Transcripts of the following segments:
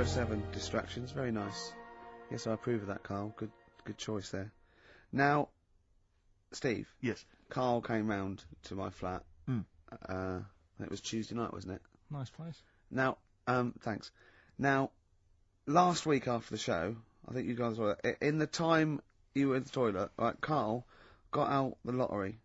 007 distractions. Very nice. Yes, I approve of that, Carl. Good choice there. Now, Steve. Yes. Karl came round to my flat. It was Tuesday night, wasn't it? Nice place. Now, thanks. Now, last week after the show, I think you guys were in the time you were in the toilet. Right, Karl got out the lottery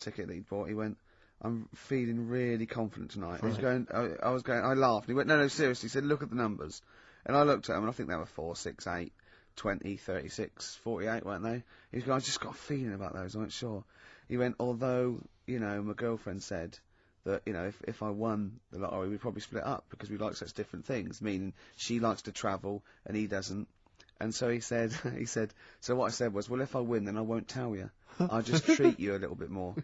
ticket that he bought. He went, "I'm feeling really confident tonight." Right. He's going. I laughed. He went, "No, seriously." He said, "Look at the numbers." And I looked at them, and I think they were 4, 6, 8, 20, 36, 48, weren't they? He's going, "I just got a feeling about those. I wasn't sure." He went, "Although, my girlfriend said that, if I won the lottery, we'd probably split up because we like such different things, meaning she likes to travel and he doesn't." And so he said, so what I said was, "Well, if I win, then I won't tell you. I'll just treat you a little bit more."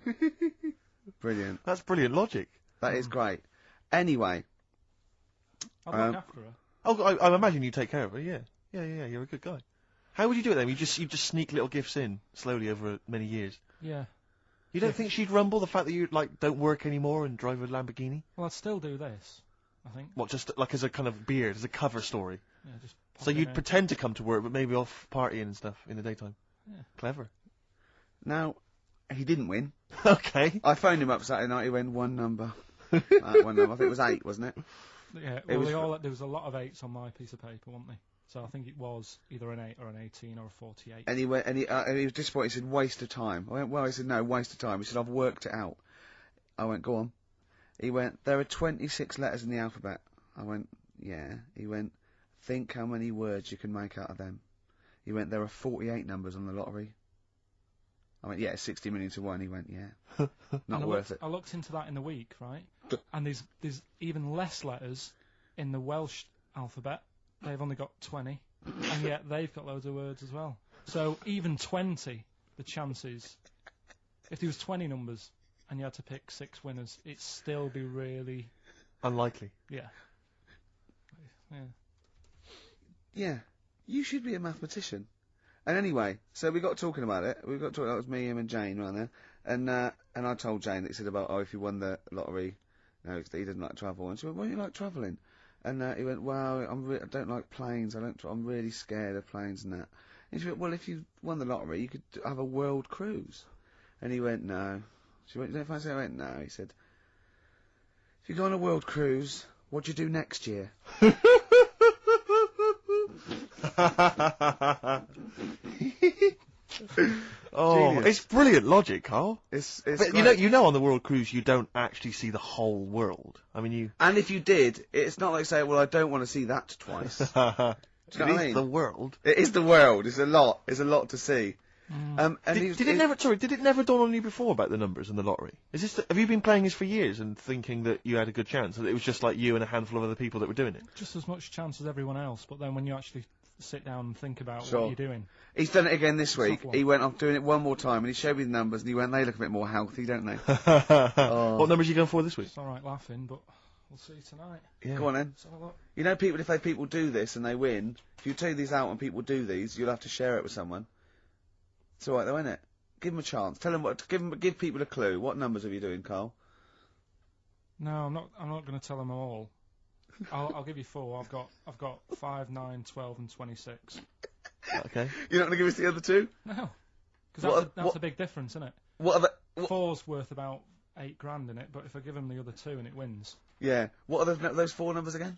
Brilliant. That's brilliant logic. That is great. Anyway. I'll look after her. Oh, I imagine you take care of her, yeah. Yeah, you're a good guy. How would you do it then? You just sneak little gifts in, slowly over many years? Yeah. You don't think she'd rumble the fact that you, don't work anymore and drive a Lamborghini? Well, I'd still do this, I think. What, just, as a kind of beard, as a cover story? Yeah, just pop So in you'd there. pretend to come to work, but maybe off partying and stuff in the daytime? Yeah. Clever. Now, he didn't win. Okay. I phoned him up Saturday night, he went one number. One number. I think it was 8, wasn't it? Yeah, It was there was a lot of 8s on my piece of paper, wasn't there? So I think it was either an 8 or an 18 or a 48. And he went, and he was disappointed. He said, "Waste of time." I went, "Well," he said, "No, waste of time." He said, "I've worked it out." I went, "Go on." He went, "There are 26 letters in the alphabet." I went, "Yeah." He went, "Think how many words you can make out of them." He went, "There are 48 numbers on the lottery." I went, "Yeah, 60 million to 1. He went, "Yeah." Not worth it. I looked into that in the week, right? And there's even less letters in the Welsh alphabet. They've only got 20, and yet they've got loads of words as well. So even 20, the chances, if there was 20 numbers and you had to pick 6 winners, it'd still be really... Unlikely. Yeah. Yeah. You should be a mathematician. And anyway, so we got talking about it. We got talking. That was me, him, and Jane around there. And I told Jane that he said about, if you won the lottery, he doesn't like travel. And she went, "Why do you like travelling?" And he went, "Well, I don't like planes. I'm really scared of planes and that." And she went, "Well, if you won the lottery, you could have a world cruise." And he went, "No." She went, "You don't fancy it?" I went, "No." He said, "If you go on a world cruise, what do you do next year?" Oh, Genius. it's brilliant logic, Carl. It's But great. you know on the world cruise you don't actually see the whole world. I mean, you... And if you did, it's not like saying, "Well, I don't want to see that twice." Do you know what I mean? the world. It is the world. It's a lot. It's a lot to see. And Did it never dawn on you before about the numbers in the lottery? Have you been playing this for years and thinking that you had a good chance, that it was just like you and a handful of other people that were doing it? Just as much chance as everyone else, but then when you actually sit down and think about Sure. what you're doing... He's done it again this It's week. tough one. He went off doing it one more time, and he showed me the numbers, and he went, "They look a bit more healthy, don't they?" Oh. What numbers are you going for this week? It's alright laughing, but we'll see tonight. Yeah. Go on then. Let's have a look. You know, if people do this and they win, if you take these out and people do these, you'll have to share it with someone. It's alright though, isn't it? Give them a chance. Tell them give people a clue. What numbers are you doing, Karl? No, I'm not going to tell them all. I'll give you 4. I've got 5, 9, 12, and 26. Okay. You're not going to give us the other 2? No, because that's a big difference, isn't it? What are the... 4's worth about £8,000 in it, but if I give them the other 2 and it wins, Yeah. What are those 4 numbers again?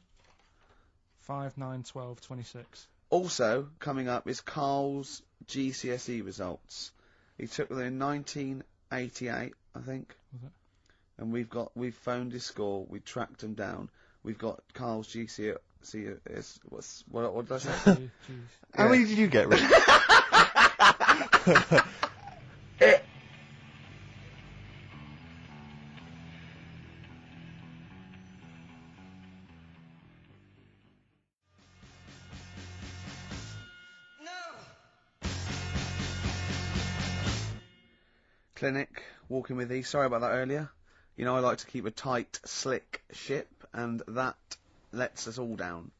5, 9, 12, 26. Also, coming up is Karl's GCSE results. He took them in 1988, I think. Was it? And we've phoned his score, we tracked him down. We've got Karl's GCSE, what did I say? Jeez. How many did you get, Rick? Clinic, walking with thee. Sorry about that earlier. You know, I like to keep a tight, slick ship, and that lets us all down,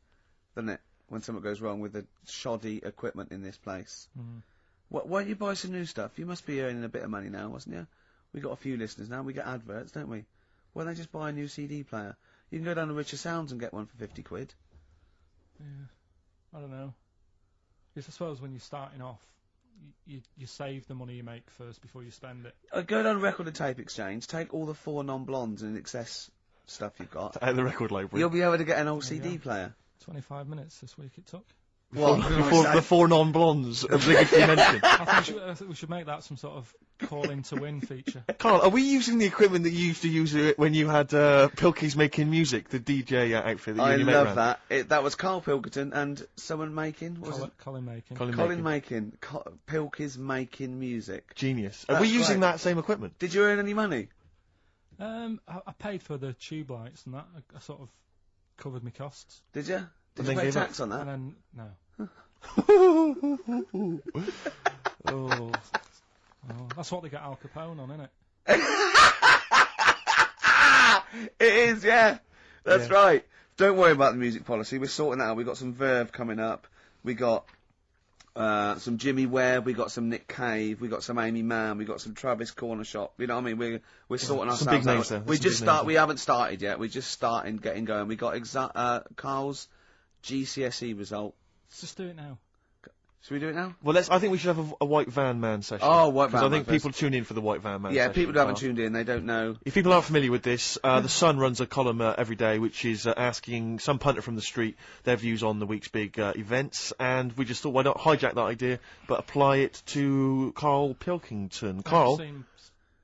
doesn't it? When something goes wrong with the shoddy equipment in this place. Mm. Why don't you buy some new stuff? You must be earning a bit of money now, wasn't you? We got a few listeners now. We get adverts, don't we? Why don't they just buy a new CD player? You can go down to Richer Sounds and get one for 50 quid. I don't know. Because I suppose when you're starting off, you save the money you make first before you spend it. Go down to Record and Tape Exchange, take all the 4 non-blondes and excess stuff you've got. Out of the record library. You'll be able to get an old CD player. 25 minutes this week it took. Before the 4 non-blondes obligatory mention. I think we should make that some sort of call in to win feature. Carl, are we using the equipment that you used to use when you had Pilkey's Making Music, the DJ outfit that you and your mate love ran? that. That was Karl Pilkington and someone making. Colin Making. Colin Making. Pilkey's Making Music. Genius. Are we using that same equipment? Did you earn any money? I paid for the tube lights and that. I sort of covered my costs. Did you? Did And you then pay gave tax on that? And then no. Oh. That's what they get Al Capone on, isn't it? It is, yeah. That's right. Don't worry about the music policy. We're sorting that out. We got some Verve coming up. We got some Jimmy Webb. We got some Nick Cave. We got some Amy Mann. We got some Travis Corner Shop. You know what I mean? We're sorting some ourselves big names out. there. We haven't started yet. We're just starting, getting going. We got Carl's GCSE result. Let's just do it now. Should we do it now? Well, I think we should have a White Van Man session. Oh, White Van Man. Because I think people tune in for the White Van Man Yeah, session. people who haven't tuned in, they don't know. If people aren't familiar with this, The Sun runs a column every day which is asking some punter from the street their views on the week's big events, and we just thought, why not hijack that idea, but apply it to Karl Pilkington. Karl, I haven't seen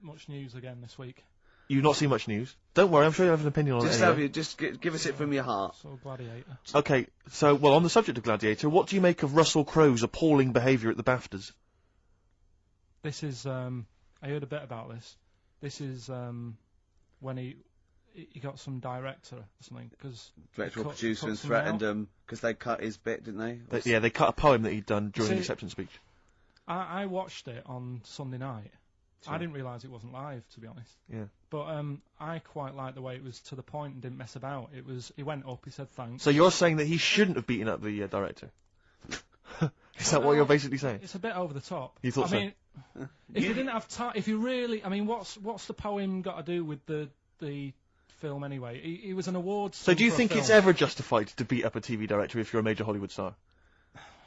much news again this week. you've not seen much news. Don't worry, I'm sure you have an opinion on it anyway. Just give us it from your heart. So Gladiator. Okay, so, well, on the subject of Gladiator, what do you make of Russell Crowe's appalling behaviour at the BAFTAs? This is, I heard a bit about this. This is when he got some director or something, because... Director or producer and threatened them, because they cut his bit, didn't they? They cut a poem that he'd done during the acceptance speech. I watched it on Sunday night. Sure. I didn't realise it wasn't live, to be honest. Yeah. But I quite liked the way it was to the point and didn't mess about. He went up, he said thanks. So you're saying that he shouldn't have beaten up the director? Is that what you're basically saying? It's a bit over the top. You thought I mean, if you didn't have time, if you really, I mean, what's the poem got to do with the film anyway? He was an awards. So do you think it's ever justified to beat up a TV director if you're a major Hollywood star?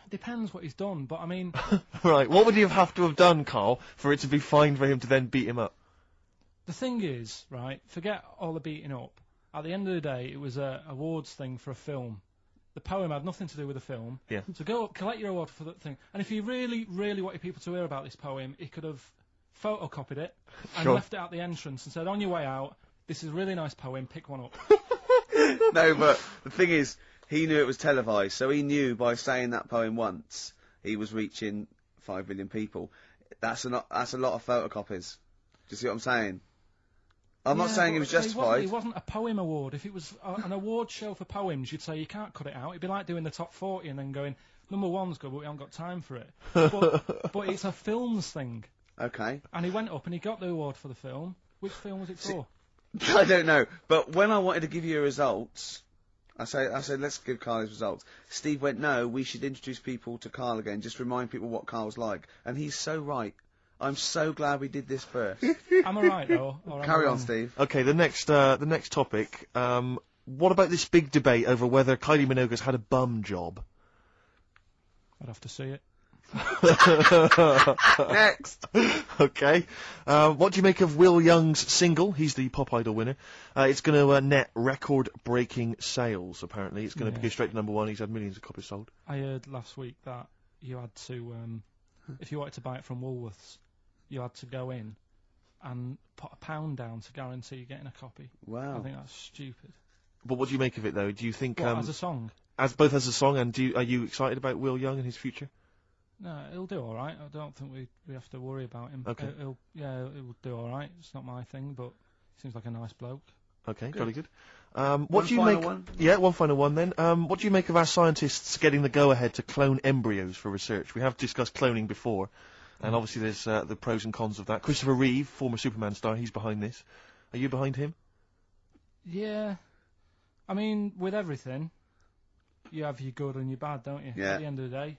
Depends what he's done, but I mean... Right, what would he have to have done, Karl, for it to be fine for him to then beat him up? The thing is, right, forget all the beating up. At the end of the day, it was a awards thing for a film. The poem had nothing to do with the film. Yeah. So go up, collect your award for that thing. And if he really, really wanted people to hear about this poem, he could have photocopied it and left it at the entrance and said, on your way out, this is a really nice poem, pick one up. No, but the thing is, he knew it was televised, so he knew by saying that poem once, he was reaching 5 million people. That's a lot of photocopies. Do you see what I'm saying? I'm not saying it was justified. It wasn't a poem award. If it was an award show for poems, you'd say you can't cut it out. It'd be like doing the top 40 and then going, number one's good, but we haven't got time for it. But it's a films thing. Okay. And he went up and he got the award for the film. Which film was it for? I don't know. But when I wanted to give you results... I said, let's give Karl his results. Steve went, no, we should introduce people to Karl again, just remind people what Karl's like. And he's so right. I'm so glad we did this first. Am I right, though? Carry on, Steve. Okay, the next topic. What about this big debate over whether Kylie Minogue's had a bum job? I'd have to see it. Next. Okay. What do you make of Will Young's single? He's the Pop Idol winner. It's going to net record-breaking sales, apparently. It's going to go straight to #1. He's had millions of copies sold. I heard last week that you had to, if you wanted to buy it from Woolworths, you had to go in and put £1 down to guarantee getting a copy. Wow. I think that's stupid. But what do you make of it, though? Do you think... as a song? Both as a song, and are you excited about Will Young and his future? No, he'll do all right. I don't think we have to worry about him. Okay. He'll do all right. It's not my thing, but he seems like a nice bloke. Okay, good. Very good. What do you make? One? Yeah, one final one then. What do you make of our scientists getting the go-ahead to clone embryos for research? We have discussed cloning before, and obviously there's the pros and cons of that. Christopher Reeve, former Superman star, he's behind this. Are you behind him? Yeah. I mean, with everything, you have your good and your bad, don't you? Yeah. At the end of the day,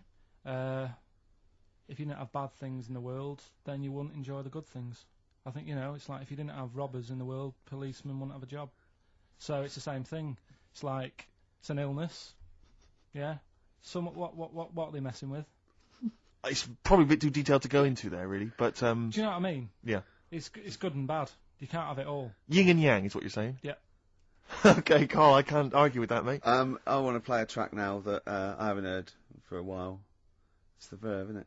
if you didn't have bad things in the world, then you wouldn't enjoy the good things. I think, it's like if you didn't have robbers in the world, policemen wouldn't have a job. So it's the same thing. It's like, it's an illness. Yeah. What are they messing with? It's probably a bit too detailed to go into there, really. But Do you know what I mean? yeah, It's good and bad. You can't have it all. yin and yang is what you're saying. Yeah. Okay, Carl, I can't argue with that, mate. I want to play a track now that I haven't heard for a while. It's the Verve, isn't it?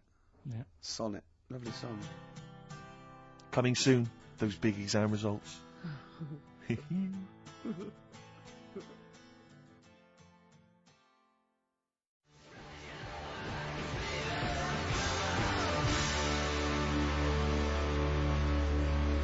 Yeah. Sonnet. Lovely song. Coming soon, those big exam results.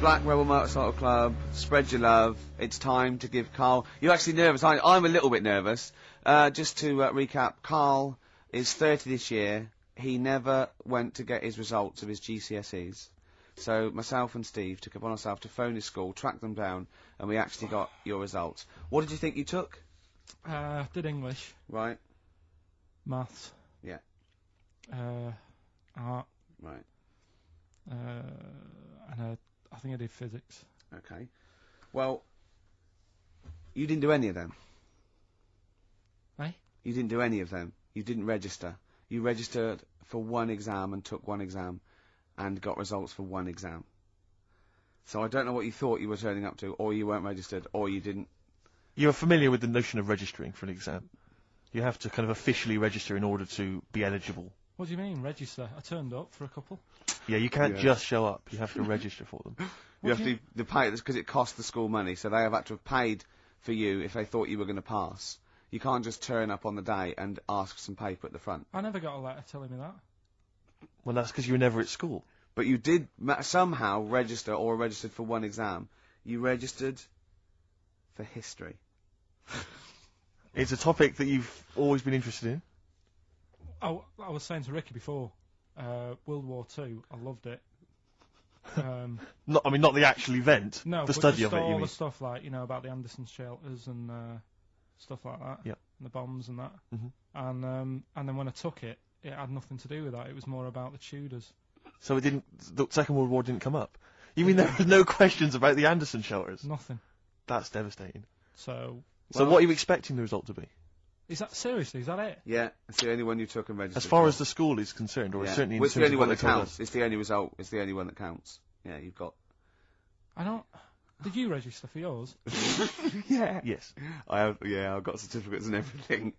Black Rebel Motorcycle Club, spread your love. It's time to give Karl... You're actually nervous, aren't you? I'm a little bit nervous. Just to recap, Karl is 30 this year. He never went to get his results of his GCSEs. So myself and Steve took upon ourselves to phone his school, track them down, and we actually got your results. What did you think you took? Did English. Right. Maths. Yeah. Art. Right. And I think I did physics. Okay. Well, you didn't do any of them. Eh? You didn't do any of them. You didn't register. You registered for one exam and took one exam and got results for one exam. So I don't know what you thought you were turning up to, or you weren't registered, or you didn't. You're familiar with the notion of registering for an exam. You have to kind of officially register in order to be eligible. What do you mean, register? I turned up for a couple. Yeah, you can't just show up. You have to register for them. You have to pay this because it costs the school money, so they have had to have paid for you if they thought you were going to pass. You can't just turn up on the day and ask for some paper at the front. I never got a letter telling me that. Well, that's because you were never at school. But you did somehow register or registered for one exam. You registered for history. It's a topic that you've always been interested in. Oh, I was saying to Ricky before, World War II, I loved it. Not the actual event. No, the but study just of it. all You the mean? stuff like about the Anderson shelters and stuff like that. Yeah. And the bombs and that. Mhm. And then when I took it, it had nothing to do with that. It was more about the Tudors. So it didn't. The Second World War didn't come up. You mean there were no questions about the Anderson shelters? Nothing. That's devastating. So. So what are you expecting the result to be? Is that seriously? Is that it? Yeah, it's the only one you took and registered. As far for. as the school is concerned, or Yeah. certainly in Well, it's the terms only of one what that they told counts. us. It's the only result. It's the only one that counts. Yeah, you've got. I don't. Did you register for yours? Yeah. Yes. I have. Yeah, I've got certificates and everything.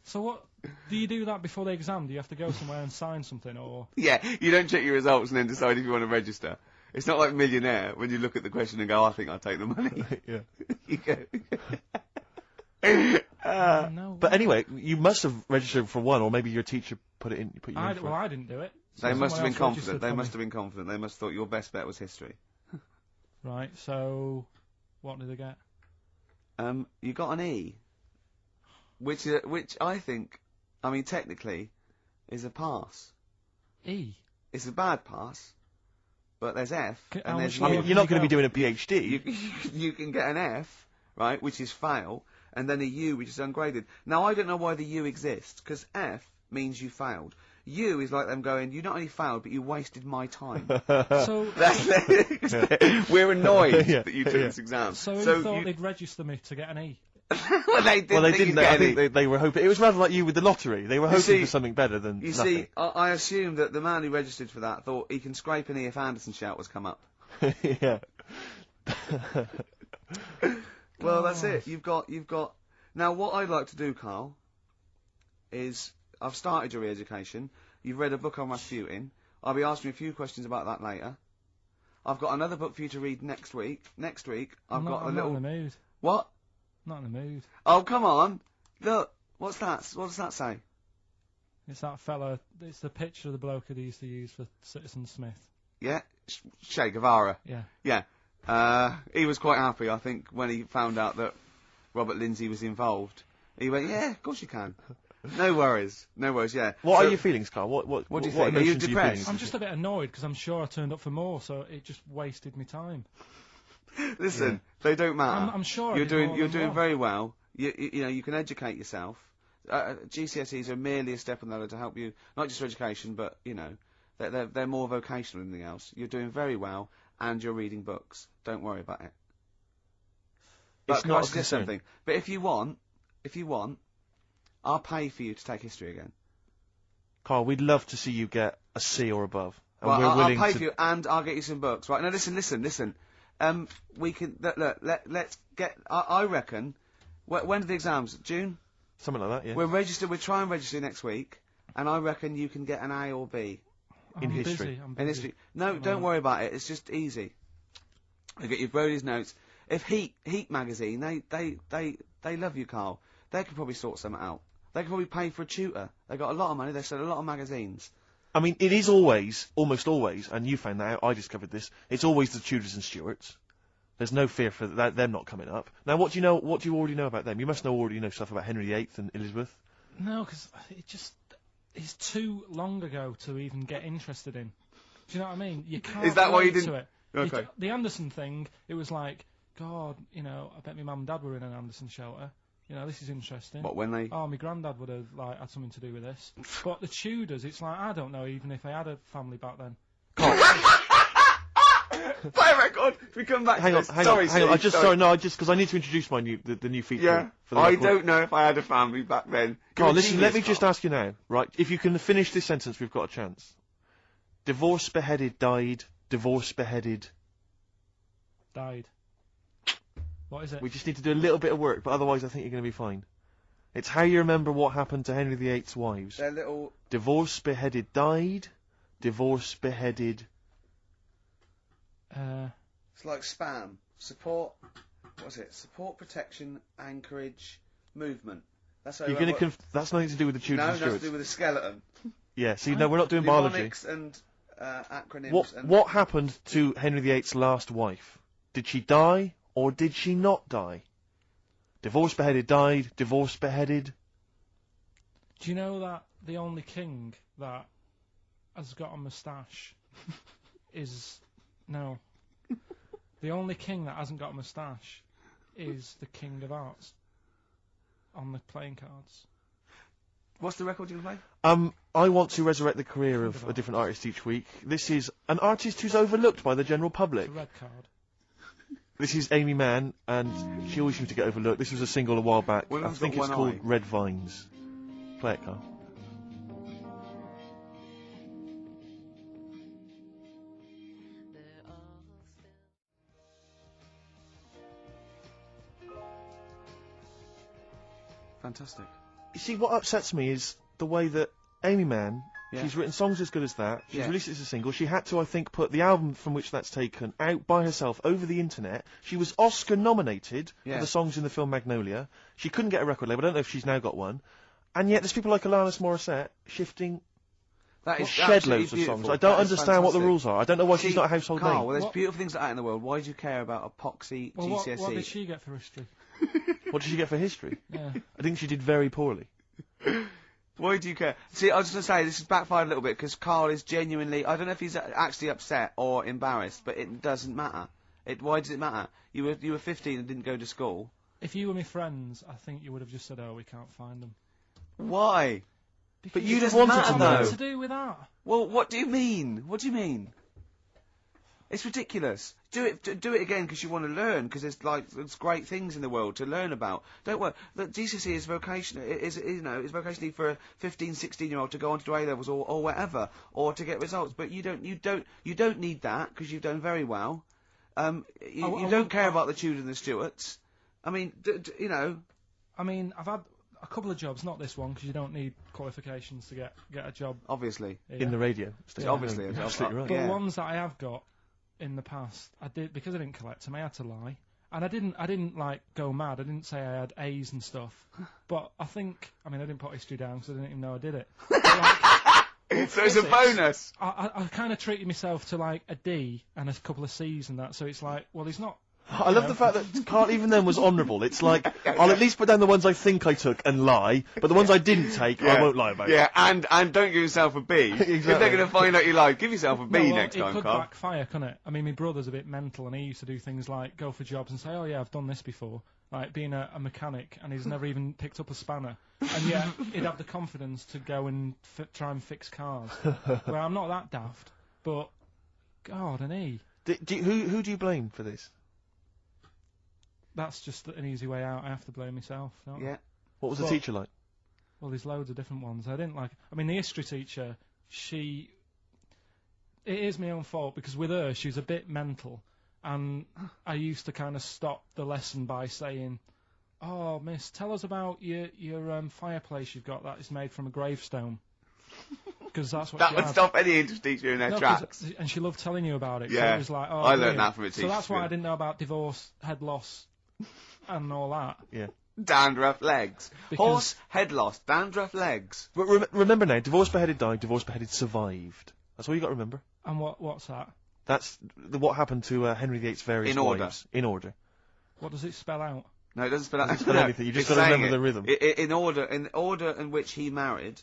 So what? Do you do that before the exam? Do you have to go somewhere and sign something, or? Yeah, you don't check your results and then decide if you want to register. It's not like Millionaire when you look at the question and go, I think I'll take the money. Yeah. You go. No. But anyway, you must have registered for one, or maybe your teacher put you in for I it. didn't do it. So They must have been someone else confident. registered They for must me. have been confident. They must have thought your best bet was history. Right. So, what did they get? You got an E, which I think, I mean, technically, is a pass. E. It's a bad pass, but there's F, How and there's much I lower mean, you're not going to be go? doing a PhD. you can get an F, right, which is fail, and then a U, which is ungraded. Now, I don't know why the U exists, because F means you failed. U is like them going, you not only failed, but you wasted my time. So, We're annoyed Yeah, that you took this exam. so who thought they'd register me to get an E? Well, they didn't. Well, they think didn't. you'd I get think any. they were hoping. It was rather like you with the lottery. They were hoping see- for something better than You nothing. see, I assume that the man who registered for that thought he can scrape an E if Anderson shout was come up. Yeah. Well, that's it. You've got. Now, what I'd like to do, Karl, is I've started your re-education. You've read a book on Rasputin. I'll be asking you a few questions about that later. I've got another book for you to read next week. Next week, I've got a I'm little. not in the mood. What? Not in the mood. Oh, come on! Look, what's that? What does that say? It's that fella. It's the picture of the bloke that he used to use for Citizen Smith. Yeah, Che Guevara. Yeah. Yeah. He was quite happy, I think, when he found out that Robert Lindsay was involved. He went, yeah, of course you can. No worries, yeah. What So- are your feelings, Carl? What do you think? Are you emotions depressed? feeling? I'm just a bit annoyed because I'm sure I turned up for more, so it just wasted my time. Listen, they don't matter. I'm sure I you're did doing more you're than doing one. very well. You know you can educate yourself. GCSEs are merely a step on the ladder to help you, not just for education, but you know they're more vocational than anything else. You're doing very well, and you're reading books. Don't worry about it. But It's can not I a suggest concern. something? But if you want, I'll pay for you to take history again. Carl, we'd love to see you get a C or above. And Right, we're I'll willing pay to... for you, and I'll get you some books. Right, now listen. We can, let's get, I reckon, when are the exams? June? Something like that, yeah. We'll try and register next week, and I reckon you can get an A or B. In history. I'm In busy. history. No, don't worry about it, it's just easy. You get your Brody's notes. If Heat magazine, they love you, Carl. They could probably sort something out. They could probably pay for a tutor. They got a lot of money, they sell a lot of magazines. I mean, it is always, almost always, and you found that out, I discovered this, it's always the Tudors and Stuarts. There's no fear for that, them not coming up. Now, what do you already know about them? You must already know stuff about Henry VIII and Elizabeth. No, because it's too long ago to even get interested in. Do you know what I mean? You can't. Is that why you relate didn't? to it. Okay. The Anderson thing, it was like, God, you know, I bet my mum and dad were in an Anderson shelter. You know, this is interesting. What, when they... Oh, my granddad would have had something to do with this. But the Tudors, it's like, I don't know even if I had a family back then. Play a record. We come back. Hang on. Sorry. Just because I need to introduce my the new feature. Yeah. For the I record. don't know if I had a family back then. Carl, listen. Let me just ask you now, right? If you can finish this sentence, we've got a chance. Divorce beheaded died. Divorce beheaded Died. What is it? We just need to do a little bit of work, but otherwise I think you're going to be fine. It's how you remember what happened to Henry VIII's wives. They're little... Divorce beheaded died. Divorce beheaded... It's like spam. Support... What was it? Support, protection, anchorage, movement. That's how You're going to that's nothing to do with the Tudors and No, Stuarts. that's to do with the skeleton. Yeah, see, no, we're not doing biology. Mnemonics and acronyms. What happened to Henry VIII's last wife? Did she die, or did she not die? Divorce beheaded died, divorce beheaded... Do you know that the only king that has got a moustache is... No. The only king that hasn't got a moustache is the King of Hearts on the playing cards. What's the record you're going to play? I want to resurrect the career of a different artist each week. This is an artist who's overlooked by the general public. It's a red card. This is Amy Mann, and she always seems to get overlooked. This was a single a while back. I think it's called Red Vines. Play it, Carl. Fantastic. You see, what upsets me is the way that Amy Mann, Yeah. she's written songs as good as that, she's Yeah. released it as a single, she had to, I think, put the album from which that's taken out by herself over the internet. She was Oscar nominated Yeah. for the songs in the film Magnolia. She couldn't get a record label, I don't know if she's now got one. And yet there's people like Alanis Morissette shifting That is shed absolutely loads of beautiful. songs. I don't That is understand what the fantastic. rules are. I don't know why she's See, not a household Carl, name. well, there's What- beautiful things like that in the world. Why do you care about epoxy Well, GCSE? what did she get for history? What did she get for history? Yeah. I think she did very poorly. Why do you care? See, I was just going to say, this has backfired a little bit, because Karl is genuinely... I don't know if he's actually upset or embarrassed, but it doesn't matter. Why does it matter? You were 15 and didn't go to school. If you were my friends, I think you would have just said, "Oh, we can't find them." Why? Because you it just doesn't wanted matter to though. know. To do with that? Well, what do you mean? What do you mean? It's ridiculous. Do it again because you want to learn, because there's great things in the world to learn about. Don't worry. The GCSE is vocational. It's vocationally for a 15, 16-year-old to go on to do A levels or whatever, or to get results. But you don't need that because you've done very well. You don't care about the Tudors and the Stuarts. I mean, you know. I mean, I've had a couple of jobs, not this one, because you don't need qualifications to get a job. Obviously. Here. In the radio. Yeah. Obviously. You're absolutely right. But Yeah. ones that I have got in the past, I did, because I didn't collect them, I had to lie. And I didn't like go mad. I didn't say I had A's and stuff. But I didn't put history down because I didn't even know I did it. But, like, So it's a bonus. I kind of treated myself to like a D and a couple of C's and that. So it's like, well, he's not. I love the fact that Karl even then was honourable. It's like, I'll at least put down the ones I think I took and lie, but the ones I didn't take, I won't lie about. Yeah, and don't give yourself a B. If they're going to find out you lied, give yourself a B next time, It could Karl. backfire, couldn't it? I mean, my brother's a bit mental, and he used to do things like go for jobs and say, "Oh yeah, I've done this before," like being a mechanic, and he's never even picked up a spanner, and yet he'd have the confidence to go and try and fix cars. Well, I'm not that daft, but God, and he. Who do you blame for this? That's just an easy way out. I have to blame myself. Don't I? Yeah. What was the Well, teacher like? Well, there's loads of different ones. I didn't like. I mean, the history teacher, it is my own fault because with her, she was a bit mental, and I used to kind of stop the lesson by saying, "Oh, miss, tell us about your fireplace you've got that is made from a gravestone." Because that's what That she would had. stop any English teacher in their tracks. And she loved telling you about it. Yeah. So it was like, oh, I learned brilliant. that from a teacher. So that's why I didn't know about divorce, head loss, and all that. Yeah. Dandruff legs. Because- Horse, head loss, dandruff legs. But remember now, divorced, beheaded, died, divorced, beheaded, survived. That's all you got to remember. And what's that? That's what happened to Henry VIII's various In order. wives. In order. What does it spell out? No, it doesn't spell out Doesn't spell anything, you just it's gotta saying remember it. the rhythm. In order in which he married.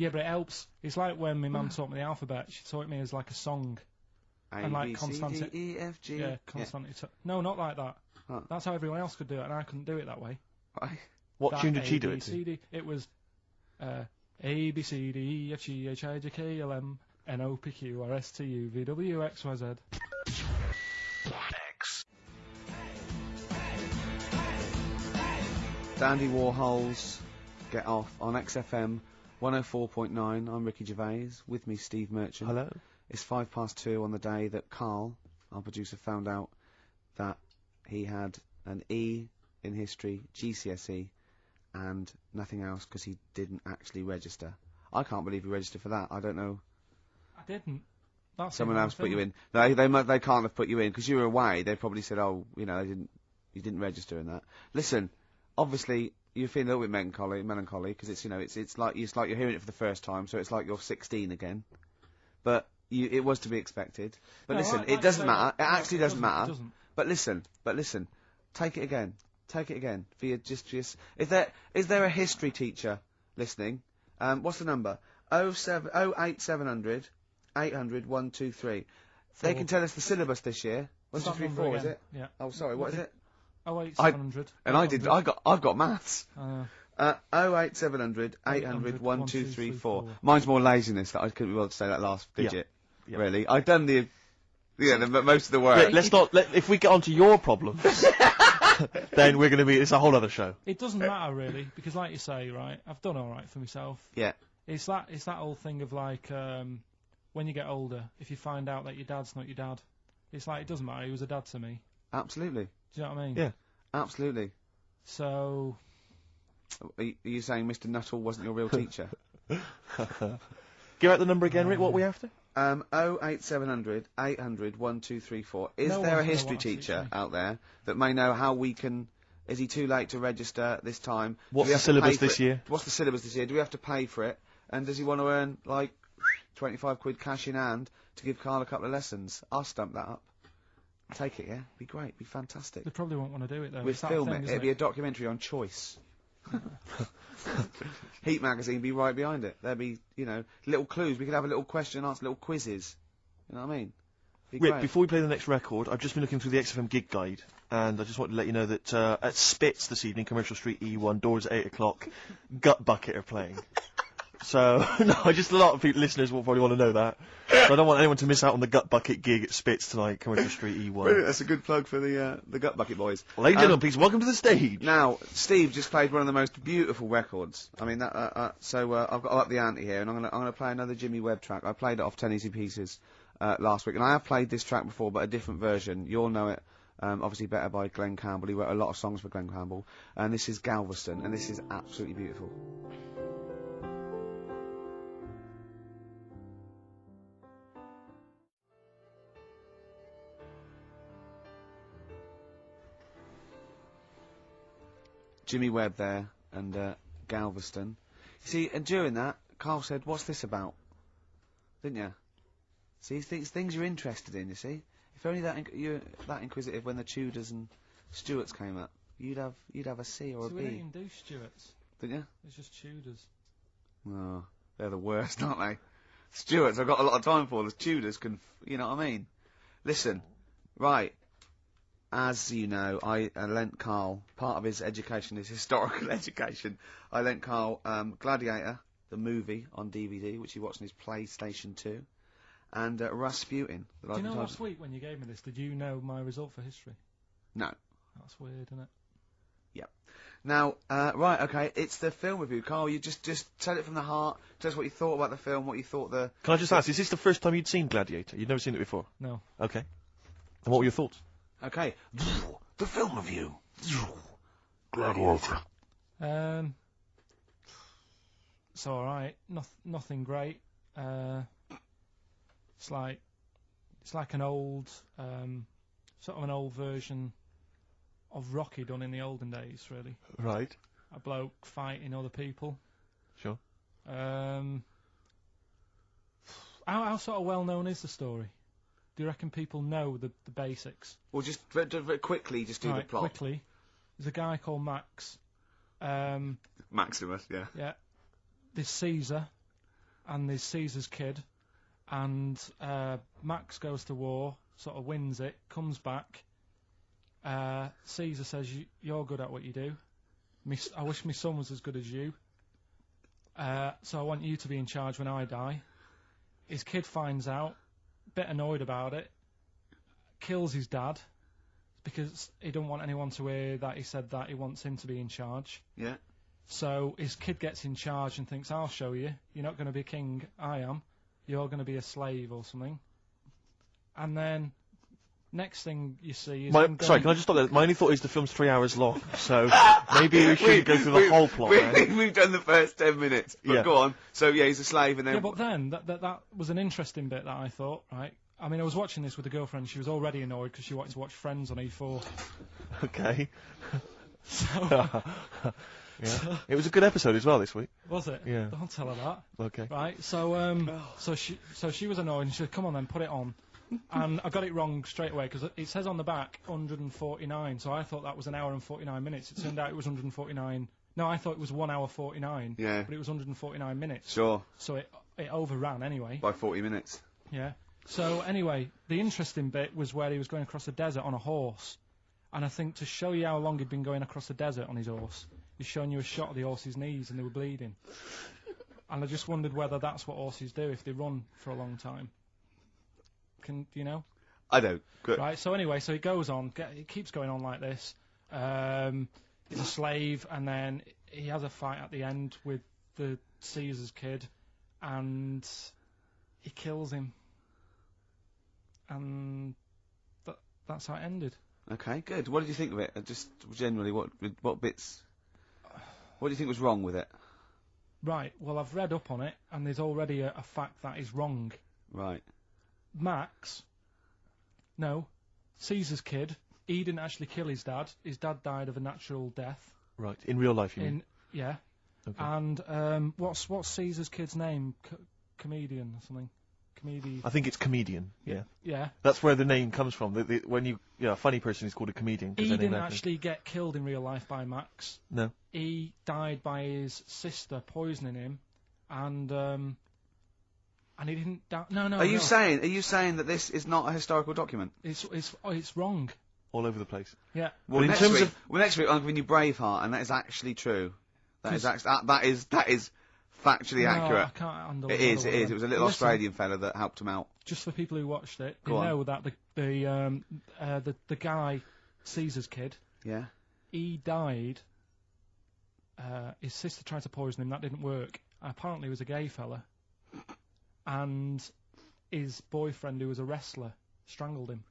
Yeah, but it helps. It's like when my mum taught me the alphabet. She taught me as like a song. A, And like B, C, consonant- D, E, F, G. Yeah, constantly. No, not like that. Huh. That's how everyone else could do it, and I couldn't do it that way. Right. What That tune did she A, do B, it to? C, D. It was A, B, C, D, E, F, G, H, I, J, K, L, M, N, O, P, Q, R, S, T, U, V, W, X, Y, Z. Dandy Warhols, Get Off on XFM 104.9. I'm Ricky Gervais. With me, Steve Merchant. Hello. It's 2:05 on the day that Karl, our producer, found out that he had an E in history, GCSE, and nothing else because he didn't actually register. I can't believe he registered for that. I don't know. I didn't. That's Someone the else put thing. you in. They can't have put you in because you were away. They probably said, oh, you didn't register in that. Listen, obviously you're feeling a little bit melancholy because it's like you're hearing it for the first time, so it's like you're 16 again. But it was to be expected. But No, listen, like it doesn't matter. It no, actually doesn't It matter. doesn't. But listen. Take it again. For your just. Is there a history teacher listening? What's the number? 08700 800 123. They can tell us the syllabus this year. 1, 2, Start 3, number 4, is again. it? Yeah. Oh, sorry. What is it? 08700. And I've got maths. 08700 800 800 1, 2, 3, 4. 4. Mine's more laziness that I couldn't be bothered to say that last digit. Yeah. Really, I've done most of the work. If we get onto your problems, then we're going to be, it's a whole other show. It doesn't matter really, because like you say, right, I've done all right for myself. Yeah. It's that old thing of like, when you get older, if you find out that your dad's not your dad, it's like, it doesn't matter, he was a dad to me. Absolutely. Do you know what I mean? Yeah. Absolutely. So, Are you saying Mr. Nuttall wasn't your real teacher? Give out the number again, Rick, what are we after? 08700 800 1234. Is No there a one's gonna history want to teach teacher me. out there that may know how we can... Is he too late to register this time? What's Do we the have to syllabus pay for this it? year? What's the syllabus this year? Do we have to pay for it? And does he want to earn, like, 25 quid cash in hand to give Karl a couple of lessons? I'll stump that up. Take it, yeah? Be great. Be fantastic. they probably won't want to do it though. We'd It's that film thing, it. isn't It'd be a documentary on choice. Heat magazine be right behind it. There'd be, little clues. We could have a little question and answer, little quizzes. You know what I mean? Be Rick, great. before we play the next record, I've just been looking through the XFM gig guide, and I just wanted to let you know that at Spitz this evening, Commercial Street E1, doors at 8 o'clock, Gut Bucket are playing. So, no, just a lot of listeners will probably want to know that. So I don't want anyone to miss out on the Gut Bucket gig at Spitz tonight, Commercial Street E1. Brilliant, that's a good plug for the Gut Bucket boys. Ladies and gentlemen, please welcome to the stage. Now, Steve just played one of the most beautiful records. I mean, so I've got to up the ante here, and I'm gonna play another Jimmy Webb track. I played it off 10 Easy Pieces last week, and I have played this track before, but a different version. You'll know it, obviously better by Glenn Campbell. He wrote a lot of songs for Glenn Campbell, and this is Galveston, and this is absolutely beautiful. Jimmy Webb there, and Galveston. You see, and during that, Karl said, "What's this about?" Didn't you? See, things you're interested in. You see, if only you're that inquisitive when the Tudors and Stuarts came up, you'd have a C or a So B. we didn't even do Stuarts. Didn't you? It's just Tudors. Oh, they're the worst, aren't they? Stuarts, I've got a lot of time for. The Tudors can, you know what I mean? Listen, right. As you know, I lent Karl, part of his education, his historical education, I lent Karl Gladiator, the movie, on DVD, which he watched on his PlayStation 2, and Rasputin. Do you know last week when you gave me this, did you know my result for history? No. That's weird, isn't it? Yep. Now, right, okay, it's the film review. Carl, you just tell it from the heart. Tell us what you thought about the film, what you thought the... Can I just ask, is this the first time you'd seen Gladiator? You'd never seen it before? No. Okay. And what were your thoughts? Okay. The film review. Gladiator. It's alright. Nothing great. It's like an old, sort of an old version of Rocky done in the olden days, really. Right. A bloke fighting other people. Sure. How sort of well known is the story? Do you reckon people know the basics? Well, just very quickly, just do the plot. Quickly. There's a guy called Max. Maximus, yeah. Yeah. There's Caesar, and there's Caesar's kid, and Max goes to war, sort of wins it, comes back. Caesar says, you're good at what you do. I wish my son was as good as you. So I want you to be in charge when I die. His kid finds out, bit annoyed about it, kills his dad, because he don't want anyone to hear that he said that he wants him to be in charge. Yeah. So his kid gets in charge and thinks, I'll show you. You're not going to be king, I am. You're going to be a slave or something. And then... next thing you see is... Sorry, can I just stop there? My only thought is the film's 3 hours long, so maybe we shouldn't go through the whole plot. We've done the first 10 minutes, but Yeah. go on. So, yeah, he's a slave, and then... Yeah, but then, that was an interesting bit that I thought, right? I mean, I was watching this with a girlfriend, she was already annoyed because she wanted to watch Friends on E4. Okay. So... Yeah. It was a good episode as well this week. Was it? Yeah. Don't tell her that. Okay. Right, so she was annoyed and she said, come on then, put it on. And I got it wrong straight away because it says on the back 149, so I thought that was an hour and 49 minutes. It turned out it was 149. No, I thought it was 1 hour 49. Yeah. But it was 149 minutes. Sure. So it overran anyway. By 40 minutes. Yeah. So anyway, the interesting bit was where he was going across the desert on a horse. And I think to show you how long he'd been going across the desert on his horse, he's showing you a shot of the horse's knees and they were bleeding. And I just wondered whether that's what horses do if they run for a long time. Do you know? I don't. Good. Right, so anyway, so he goes on, it keeps going on like this. He's a slave, and then he has a fight at the end with the Caesar's kid, and he kills him. And that's how it ended. Okay, good. What did you think of it? Just generally, what bits... what do you think was wrong with it? Right, well, I've read up on it, and there's already a fact that is wrong. Right. Caesar's kid, he didn't actually kill his dad. His dad died of a natural death. Right. In real life, you mean? Yeah. Okay. And what's Caesar's kid's name? Comedian or something? I think it's comedian. Yeah. Yeah. That's where the name comes from. When a funny person is called a comedian. He didn't actually get killed in real life by Max. No. He died by his sister poisoning him, and he didn't die. No. Are you saying that this is not a historical document? It's wrong. All over the place. Yeah. Well, in terms of next week I'm giving you Braveheart, and that is actually true. That is factually accurate. I can't handle it. It is. It was a little Listen, Australian fella that helped him out. Just for people who watched it, Go on. know that the guy, Caesar's kid, Yeah. he died. His sister tried to poison him. That didn't work. Apparently, he was a gay fella, and his boyfriend, who was a wrestler, strangled him.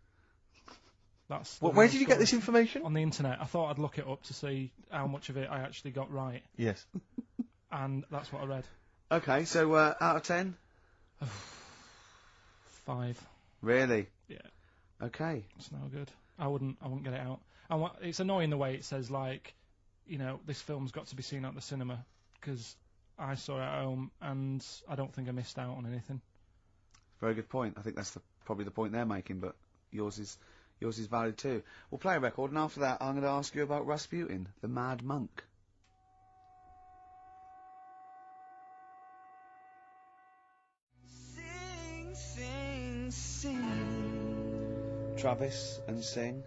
where did you get this information? On the internet. I thought I'd look it up to see how much of it I actually got right. Yes. And that's what I read. Okay, so out of 10? 5. Really? Yeah. Okay. It's no good. I wouldn't get it out. And it's annoying the way it says, like, this film's got to be seen at the cinema, because I saw it at home and I don't think I missed out on anything. Very good point. I think that's probably the point they're making, but yours is valid too. We'll play a record, and after that I'm going to ask you about Rasputin, the Mad Monk. Sing. Travis and Sing.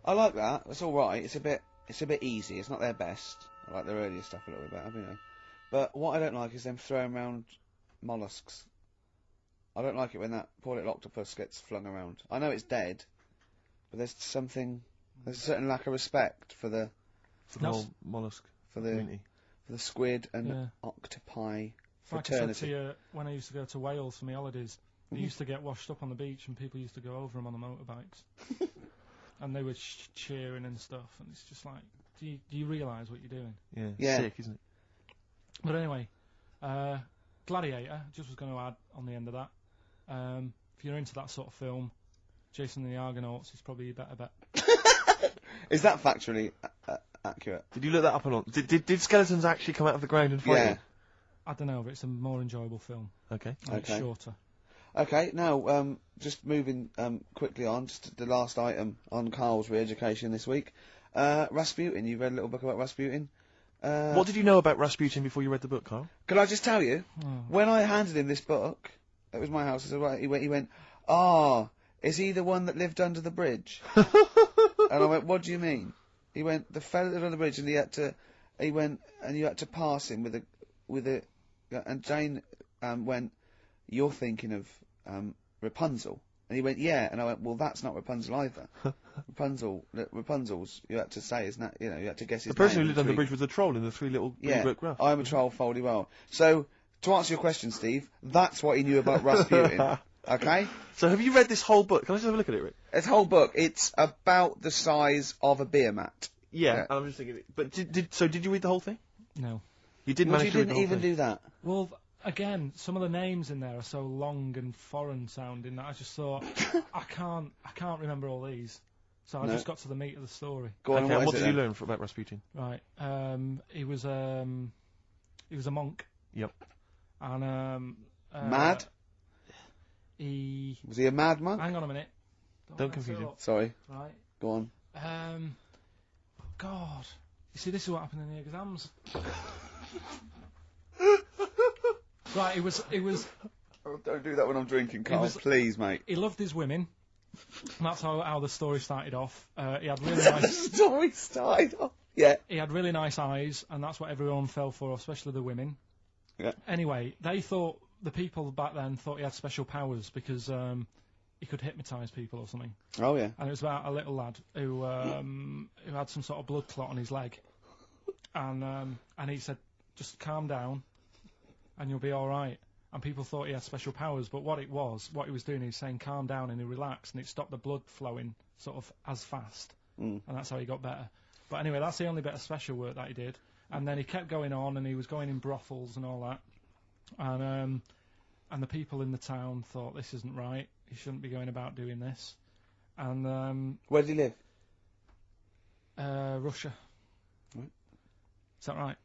I like that. It's all right. It's a bit easy. It's not their best. I like their earlier stuff a little bit better, But what I don't like is them throwing around mollusks. I don't like it when that poor little octopus gets flung around. I know it's dead, but there's a certain lack of respect for the for the whole mollusk for the community. for the squid and Yeah. octopi Like I said to fraternity. you, when I used to go to Wales for my holidays, they used to get washed up on the beach and people used to go over them on the motorbikes. And they were cheering and stuff, and it's just like, do you realise what you're doing? Yeah, Yeah. sick, isn't it? But anyway, Gladiator, just was going to add on the end of that. If you're into that sort of film, Jason and the Argonauts is probably a better bet. Is that factually accurate? Did you look that up or not? Did skeletons actually come out of the ground and fight? Yeah. I don't know, but it's a more enjoyable film. Okay. And it's Okay. shorter. Okay, now, just moving quickly on, just the last item on Karl's re-education this week. Rasputin, you read a little book about Rasputin? What did you know about Rasputin before you read the book, Karl? Could I just tell you, Oh. when I handed him this book, it was my house, I said, right, he went, is he the one that lived under the bridge? And I went, what do you mean? He went, the fella that lived under the bridge, and you had to pass him with a, and Jane, went, you're thinking of, Rapunzel. And he went, yeah. And I went, well, that's not Rapunzel either. Rapunzel's, you had to say, isn't that, you had to guess his The person name who lived on the three- bridge was the troll in the three little Yeah, book graph. I'm a troll, foldy well. So, to answer your question, Steve, that's what he knew about Rasputin. Okay? So have you read this whole book? Can I just have a look at it, Rick? This whole book, it's about the size of a beer mat. Yeah. Yeah. And I'm just thinking. But did you read the whole thing? No. You did Well, manage you to read the didn't whole even thing. do that. Well, again, some of the names in there are so long and foreign sounding that I just thought, I can't remember all these. So I No. just got to the meat of the story. Go on, Okay, and what is did it you then? learn about Rasputin? Right. He was a monk. Yep. And Mad? He. Was he a mad monk? Hang on a minute. Don't mess confuse it him. up. Sorry, Right. go on. God. You see, this is what happened in the exams. Right. It was. Oh, don't do that when I'm drinking, Carl, was- please, mate. He loved his women. And that's how the story started off. He had really nice. Story started off. Yeah. He had really nice eyes, and that's what everyone fell for, especially the women. Yeah. Anyway, the people back then thought he had special powers because he could hypnotise people or something. Oh, yeah. And it was about a little lad who had some sort of blood clot on his leg, and he said, "Just calm down, and you'll be all right." And people thought he had special powers, but what he was doing, he was saying, "Calm down," and he relaxed, and it stopped the blood flowing sort of as fast, and that's how he got better. But anyway, that's the only bit of special work that he did. And then he kept going on, and he was going in brothels and all that. And the people in the town thought, this isn't right. He shouldn't be going about doing this. And Where did he live? Russia. Right. Is that right?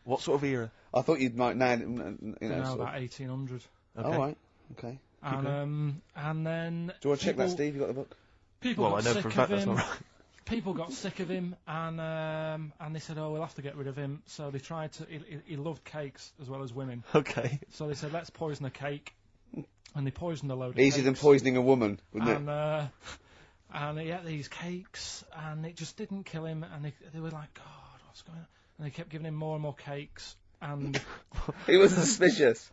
What sort of era? I thought you'd might know, No, sort of- about 1800. Okay. All right. Okay. And then Do you want to check that, people- Steve? You got the book? People Well, I got know sick for a of fact that's him. not right. People got sick of him, and they said, "Oh, we'll have to get rid of him." So they tried to. He loved cakes as well as women. Okay. So they said, "Let's poison a cake," and they poisoned a load of Easier than cakes. poisoning a woman, wouldn't it? And he ate these cakes, and it just didn't kill him. And they were like, "God, what's going on?" And they kept giving him more and more cakes, and He was suspicious.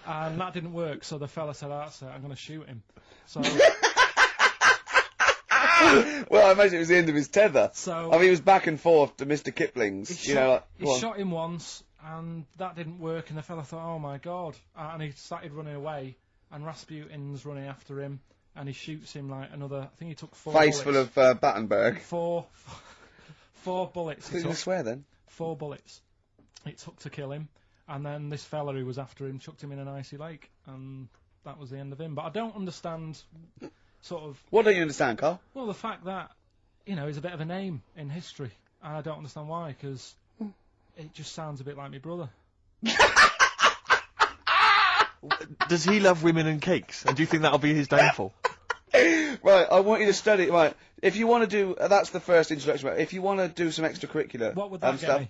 and that didn't work. So the fella said, "That's it. I'm going to shoot him." So Well, I imagine it was the end of his tether. So- I mean, he was back and forth to Mr. Kipling's. he shot him once, and that didn't work. And the fella thought, "Oh my God!" And he started running away, and Rasputin's running after him, and he shoots him like another. I think he took 4 face bullets. full of Battenberg. Four bullets. He Didn't took. swear then. 4 bullets it took to kill him, and then this fella who was after him chucked him in an icy lake, and that was the end of him. But I don't understand, sort of, What don't you understand, Carl? well, the fact that, he's a bit of a name in history, and I don't understand why, because it just sounds a bit like my brother. Does he love women and cakes? And do you think that'll be his downfall? Right, I want you to study. Right, if you want to do, that's the first introduction. Right, if you want to do some extracurricular, What would that get stuff, me?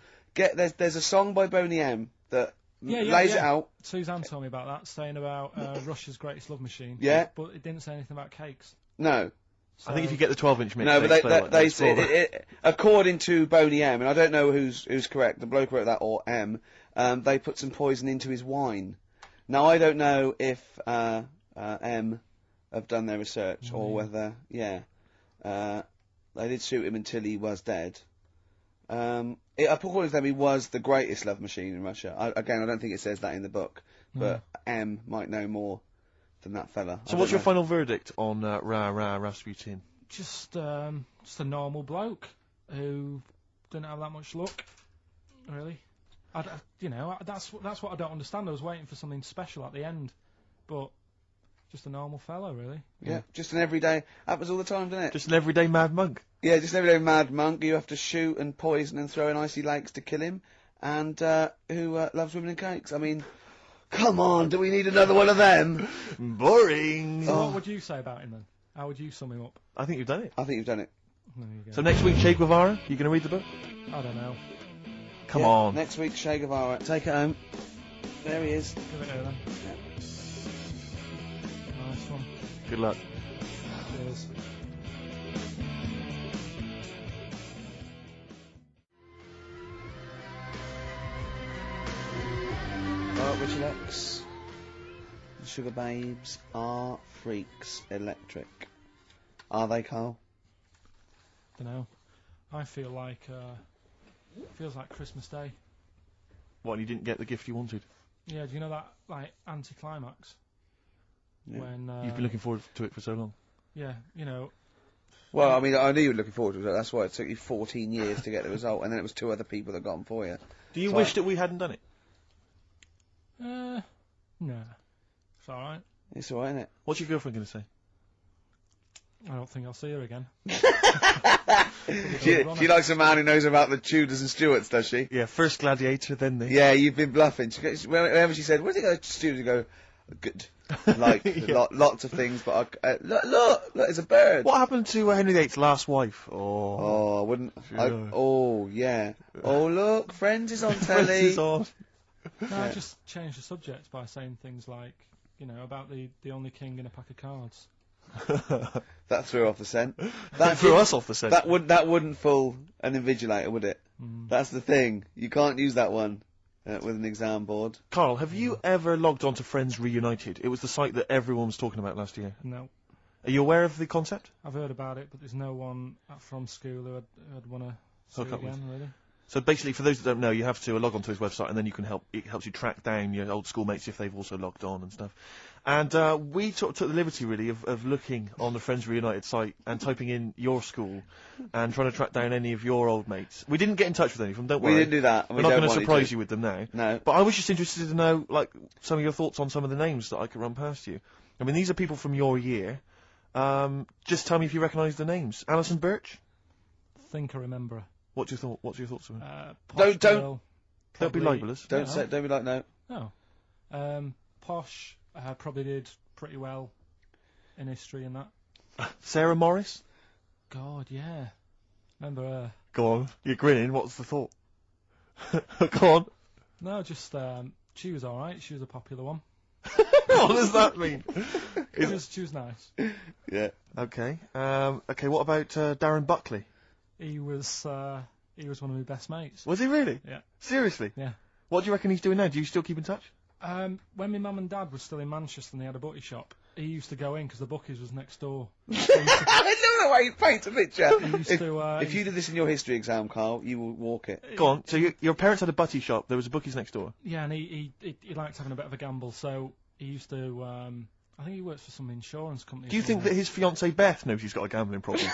there's a song by Boney M that Yeah, lays it yeah. out. Suzanne told me about that, saying about Russia's greatest love machine. Yeah. But it didn't say anything about cakes. No, So I think if you get the 12-inch mix, no, but they say say according to Boney M, and I don't know who's correct, the bloke who wrote that or M. They put some poison into his wine. Now I don't know if M have done their research or whether they did shoot him until he was dead. According to them, he was the greatest love machine in Russia. I don't think it says that in the book, but M might know more than that fella. So what's your final verdict on Rasputin? Just a normal bloke who didn't have that much luck, really. That's what I don't understand. I was waiting for something special at the end, but just a normal fellow, really. Yeah, just an everyday. Happens all the time, doesn't it? Just an everyday mad monk. Yeah, just an everyday mad monk. You have to shoot and poison and throw in icy lakes to kill him, and who loves women and cakes. I mean, come on, do we need another one of them? Boring. So what would you say about him then? How would you sum him up? I think you've done it. I think you've done it. There you go. So next week, Che Guevara, you going to read the book? I don't know. Come on. Next week, Che Guevara. Take it home. There he is. Give it her then. Nice one. Good luck. Cheers. Alright, Richard X. The Sugar Babes are freaks electric. Are they, Karl? Don't know. I feel like feels like Christmas Day. What, you didn't get the gift you wanted? Yeah, do you know that like anticlimax? Yeah. When You've been looking forward to it for so long. yeah, you know. Well, I mean, I knew you were looking forward to it. That's why it took you 14 years to get the result, and then it was 2 other people that got them for you. Do you So wish that we hadn't done it? No, it's all right. It's alright, isn't it? What's your girlfriend going to say? I don't think I'll see her again. She likes a man who knows about the Tudors and Stuarts, does she? Yeah, first gladiator, then the... Yeah, you've been bluffing. Whenever she said, "Where did it go to Stuarts?" You go, "Good." Like, lots of things, but look, it's a bird. What happened to Henry VIII's last wife? Oh, I wouldn't. Yeah. Oh, yeah. Oh, look, Friends is on telly. Friends is on. No, I just changed the subject by saying things like, about the only king in a pack of cards. That threw off the scent. That threw us off the scent. That wouldn't fool an invigilator, would it? That's the thing. You can't use that one with an exam board. Karl, have you ever logged on to Friends Reunited? It was the site that everyone was talking about last year. No. Are you aware of the concept? I've heard about it, but there's no one from school who I'd want to see Hook up again, with. really. So basically, for those that don't know, you have to log onto his website, and then you can it helps you track down your old schoolmates if they've also logged on and stuff. And we took the liberty, really, of looking on the Friends Reunited site and typing in your school and trying to track down any of your old mates. We didn't get in touch with any of them, don't worry. We didn't do that. We're not going to surprise you with them now. No. But I was just interested to know, like, some of your thoughts on some of the names that I could run past you. I mean, these are people from your year. Just tell me if you recognise the names. Alison Birch? Think I remember her. What's your thoughts of her? Posh Don't- girl, Don't be probably- libellous. Don't be like, no. No. Posh probably did pretty well in history and that. Sarah Morris? God, yeah. Remember her? Go on. You're grinning. What's the thought? Go on. No, just she was all right. She was a popular one. What does that mean? She was nice. Yeah. Okay. Okay. What about Darren Buckley? He was one of my best mates. Was he really? Yeah. Seriously? Yeah. What do you reckon he's doing now? Do you still keep in touch? When my mum and dad were still in Manchester and they had a bookie shop, he used to go in because the bookies was next door. I love the way you paint a picture. He used to, If you did this in your history exam, Karl, you will walk it. Go on. So your parents had a butty shop. There was a bookies next door. Yeah, and he liked having a bit of a gamble, so he used to. I think he works for some insurance company. Do you think that his fiancée Beth knows he's got a gambling problem?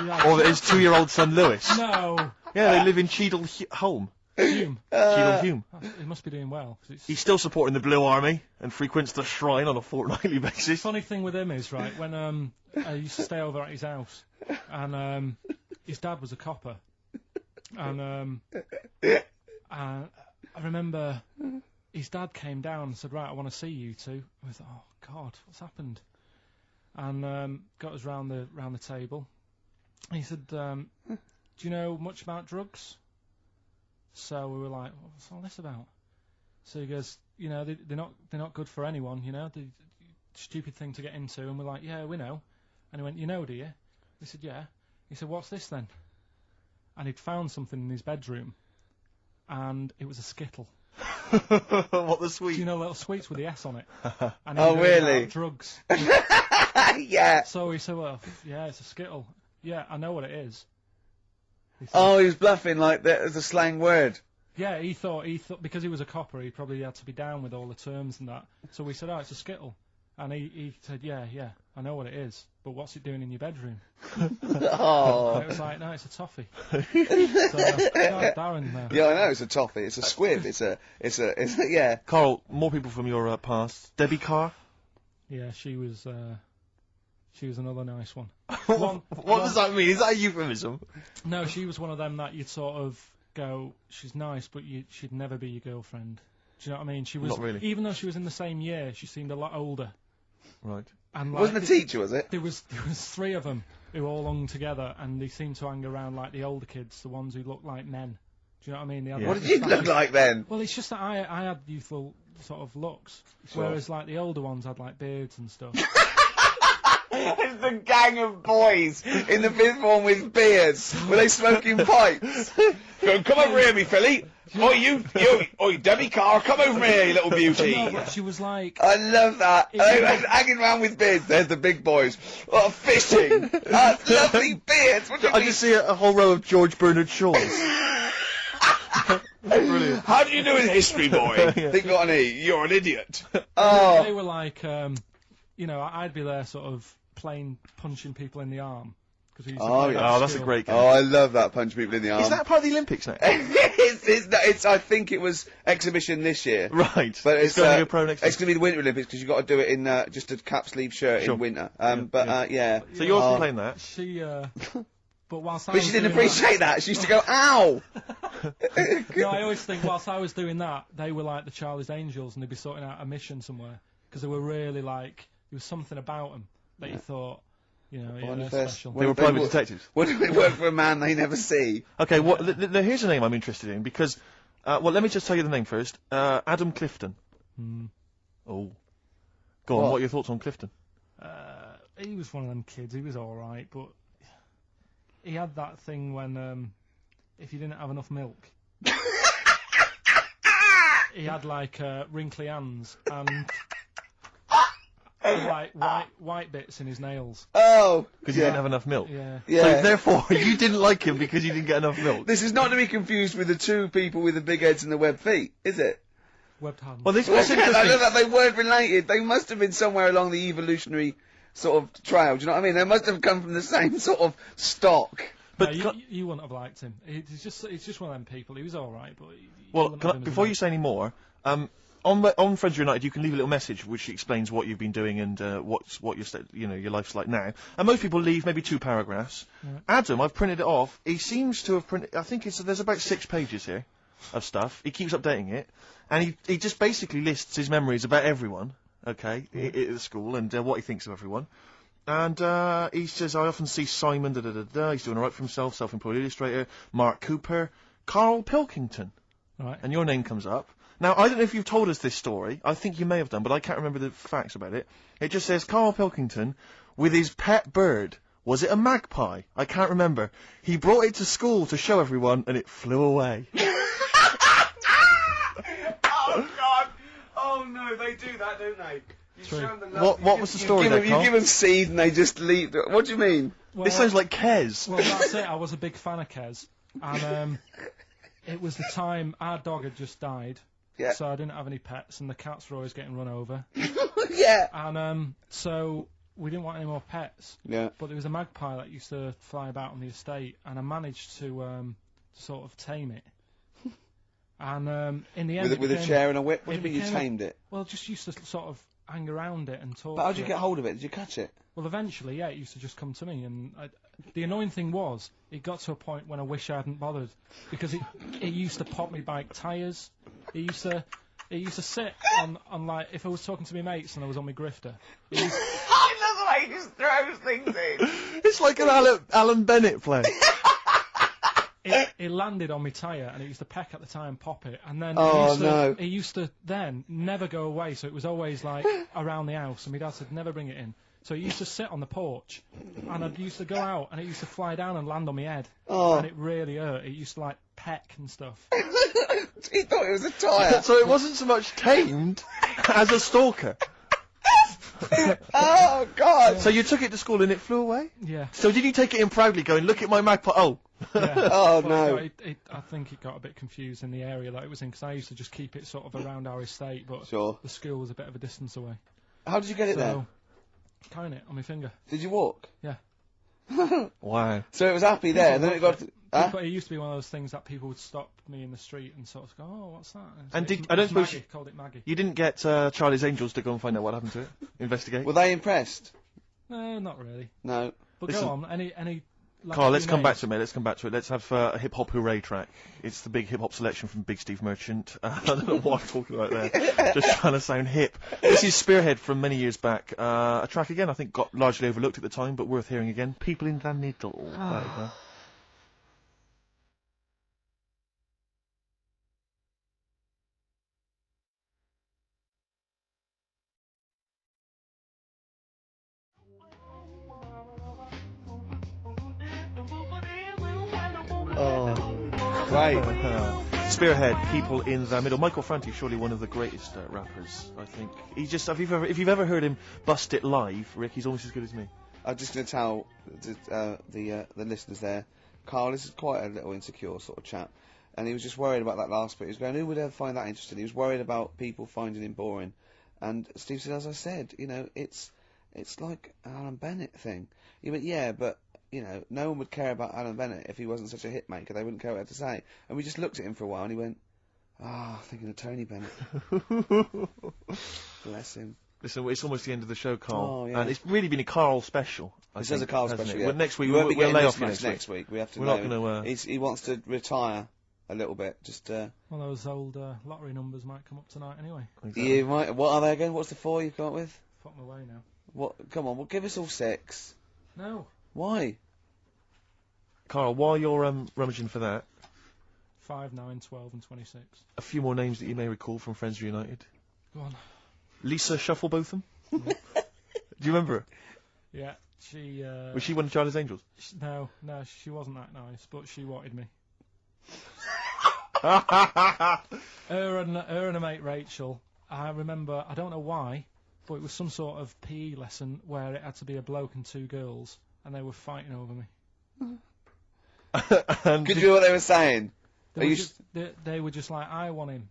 Yeah, Or that his 2-year-old son Lewis? No. Yeah, they live in Cheadle Holme. Hume. Cheadle Hume. He must be doing well. 'Cause He's still supporting the Blue Army and frequents the shrine on a fortnightly basis. funny thing with him is, right, when I used to stay over at his house, and his dad was a copper, and I remember his dad came down and said, "Right, I want to see you two." I thought, "Oh God, what's happened?" And got us round the table. He said, "Do you know much about drugs?" So we were like, "What's all this about?" So he goes, they're not good for anyone, they're stupid thing to get into. And we're like, "Yeah, we know." And he went, "You know, do you?" We said, "Yeah." He said, "What's this then?" And he'd found something in his bedroom, and it was a Skittle. What the sweet? Do you know little sweets with the S on it? And Oh, he heard really? about drugs. Yeah. So he said, "Well, yeah, it's a Skittle." Yeah, I know what it is. Oh, he was bluffing like that as a slang word. Yeah, he thought because he was a copper, he probably had to be down with all the terms and that. So we said, oh, it's a skittle. And he said, yeah, I know what it is, but what's it doing in your bedroom? Oh. And it was like, no, it's a toffee. So, Darren, Yeah, I know, it's a toffee, it's a squib, it's a, yeah. Karl, more people from your past. Debbie Carr? Yeah, she was another nice one. What does that mean? Is that a euphemism? No, she was one of them that you'd sort of go, she's nice, but she'd never be your girlfriend. Do you know what I mean? She was, Not really. Even though she was in the same year, she seemed a lot older. Right. And Wasn't a teacher, was it? There was 3 of them who all hung together, and they seemed to hang around like the older kids, the ones who looked like men. Do you know what I mean? They had, What like, did you look like then? Well, it's just that I had youthful sort of looks, Sure. whereas like the older ones had like beards and stuff. It's the gang of boys in the 5th form with beards. Were they smoking pipes? Come over here, me filly. Oi, Debbie Carr, come over here, you little beauty. No, but she was like, I love that. Hanging around with beards. There's the big boys. What a fishing. Lovely beards. What do you I mean? just see a whole row of George Bernard Shaws. Brilliant. How do you do in history, boy? Think you got an E. You're an idiot. they Oh. were like, I'd be there sort of punching people in the arm. Cause we used to Oh, play yeah. that Oh, that's a skill. great game. Oh, I love that. Punch people in the arm. Is that part of the Olympics now? it's, I think it was exhibition this year. Right. But it's going to be a pro next It's going to be the Winter Olympics because you've got to do it in just a cap sleeve shirt Sure. in winter. Yeah. So you're Oh. playing that? She, but whilst I But was she didn't doing appreciate that. She used to go, ow! No, I always think whilst I was doing that, they were like the Charlie's Angels, and they'd be sorting out a mission somewhere because they were really like there was something about them that you thought, they're special. They were private detectives. What do they work for a man they never see? Okay, here's a name I'm interested in because, let me just tell you the name first. Adam Clifton. Oh. Go on, what are your thoughts on Clifton? He was one of them kids. He was all right, but he had that thing when if you didn't have enough milk, he had like wrinkly hands and like white bits in his nails. Oh! Because you didn't have enough milk. Yeah. So therefore, you didn't like him because you didn't get enough milk. This is not to be confused with the 2 people with the big heads and the web feet, is it? Webbed hands. Well, what's I love interesting. that they weren't related. They must have been somewhere along the evolutionary sort of trail. Do you know what I mean? They must have come from the same sort of stock. But you wouldn't have liked him. It's just one of them people. He was all right, but Before you say any more, on Friends United, you can leave a little message which explains what you've been doing and what your life's like now. And most people leave maybe 2 paragraphs. Right. Adam, I've printed it off. He seems to have printed. I think there's about 6 pages here of stuff. He keeps updating it, and he just basically lists his memories about everyone. Okay, at the school and what he thinks of everyone. And he says, I often see Simon, he's doing all right for himself, self-employed illustrator, Mark Cooper, Karl Pilkington. Right. And your name comes up. Now, I don't know if you've told us this story. I think you may have done, but I can't remember the facts about it. It just says, Karl Pilkington, with his pet bird. Was it a magpie? I can't remember. He brought it to school to show everyone, and it flew away. Oh, God. Oh, no, they do that, don't they? What was the story there, Karl? You give them seed and they just leave. What do you mean? Well, this sounds like Kez. Well, that's it. I was a big fan of Kez. And it was the time our dog had just died. Yeah. So I didn't have any pets, and the cats were always getting run over. Yeah. And so we didn't want any more pets. Yeah. But there was a magpie that used to fly about on the estate, and I managed to sort of tame it. And in the end, with a chair and a whip. What do you mean you tamed it? Well, just used to sort of hang around it and talk. But how did you get hold of it? Did you catch it? Well, eventually, yeah, it used to just come to me, and the annoying thing was, it got to a point when I wish I hadn't bothered, because it used to pop me bike tyres. It used to sit on like, if I was talking to my mates and I was on my grifter. I love the way he just throws things in. It's like an Alan Bennett play. It landed on my tyre, and it used to peck at the tyre and pop it, and then it used to then never go away, so it was always like around the house, and my dad said never bring it in. So it used to sit on the porch, and I used to go out, and it used to fly down and land on my head, and it really hurt. It used to like peck and stuff. He thought it was a tyre. So it wasn't so much tamed as a stalker. Oh, God. So you took it to school and it flew away? Yeah. So did you take it in proudly going, look at my magpie? Oh, Yeah. Oh, But no. I think it got a bit confused in the area that it was in, because I used to just keep it sort of around our estate, but Sure. the school was a bit of a distance away. How did you get it there? So, carrying it on my finger. Did you walk? Yeah. Wow. So it was happy there, and then it got... But it used to be one of those things that people would stop me in the street and sort of go, "Oh, what's that?" And it's I don't suppose Maggie, called it Maggie. You didn't get Charlie's Angels to go and find out what happened to it? Investigate? Were they impressed? No, not really. No. But Listen. go on. Any. Like, Carl, let's few come back names? to it, mate. Let's come back to it. Let's have a hip-hop hooray track. It's the big hip-hop selection from Big Steve Merchant. I don't know what I'm talking about there. Just trying to sound hip. This is Spearhead from many years back. A track, again, I think got largely overlooked at the time, but worth hearing again. People in the Middle. There you go. Right. Spearhead, People in the Middle. Michael Franti, surely one of the greatest rappers, I think. If you've ever heard him bust it live, Rick, he's almost as good as me. I'm just going to tell the listeners there, Karl is quite a little insecure sort of chap, and he was just worried about that last bit. He was going, who would ever find that interesting? He was worried about people finding him boring. And Steve said, as I said, it's like an Alan Bennett thing. He went, yeah, but no one would care about Alan Bennett if he wasn't such a hit maker. They wouldn't care what he had to say. And we just looked at him for a while, and he went, thinking of Tony Bennett. Bless him. Listen, it's almost the end of the show, Carl. Oh, yeah. And it's really been a Carl special. This is a Karl special, yeah. Well, next week, We won't be we'll getting lay this off you much next week. We have to We're know. not going to... He wants to retire a little bit. Just, Well, those old lottery numbers might come up tonight anyway. Exactly. you might. What are they again? What's the 4 you've come up with? Fuck my way now. What? Come on, well, give us all 6. No. Why? Carl, while you're rummaging for that, 5, 9, 12 and 26. a few more names that you may recall from Friends Reunited. Go on. Lisa Shufflebotham? Do you remember her? Yeah, she... Was she one of Charlie's Angels? No, she wasn't that nice, but she wanted me. Her and a mate Rachel, I remember, I don't know why, but it was some sort of PE lesson where it had to be a bloke and 2 girls, and they were fighting over me. Could you hear what they were saying? They were just like, I want him,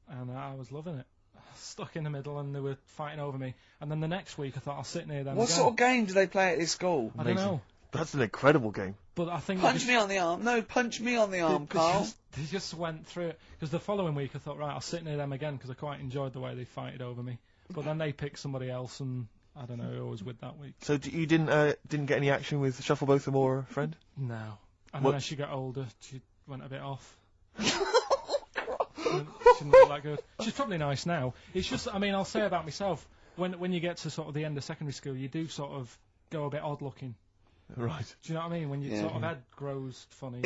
and I was loving it. Stuck in the middle, and they were fighting over me. And then the next week, I thought I'll sit near them. What again. sort of game do they play at this school? I don't know. That's an incredible game. But I think Punch me on the arm. No, punch me on the arm, Karl. They just went through it. Because the following week, I thought, right, I'll sit near them again, because I quite enjoyed the way they fighted over me. But then they picked somebody else, and I don't know who I was with that week. So you didn't get any action with Shufflebotham or a friend? No. And What- then as she got older, she went a bit off. She didn't look that good. She's probably nice now. It's just, I mean, I'll say about myself, when you get to sort of the end of secondary school, you do sort of go a bit odd looking. Right. Do you know what I mean? When your sort of head grows funny.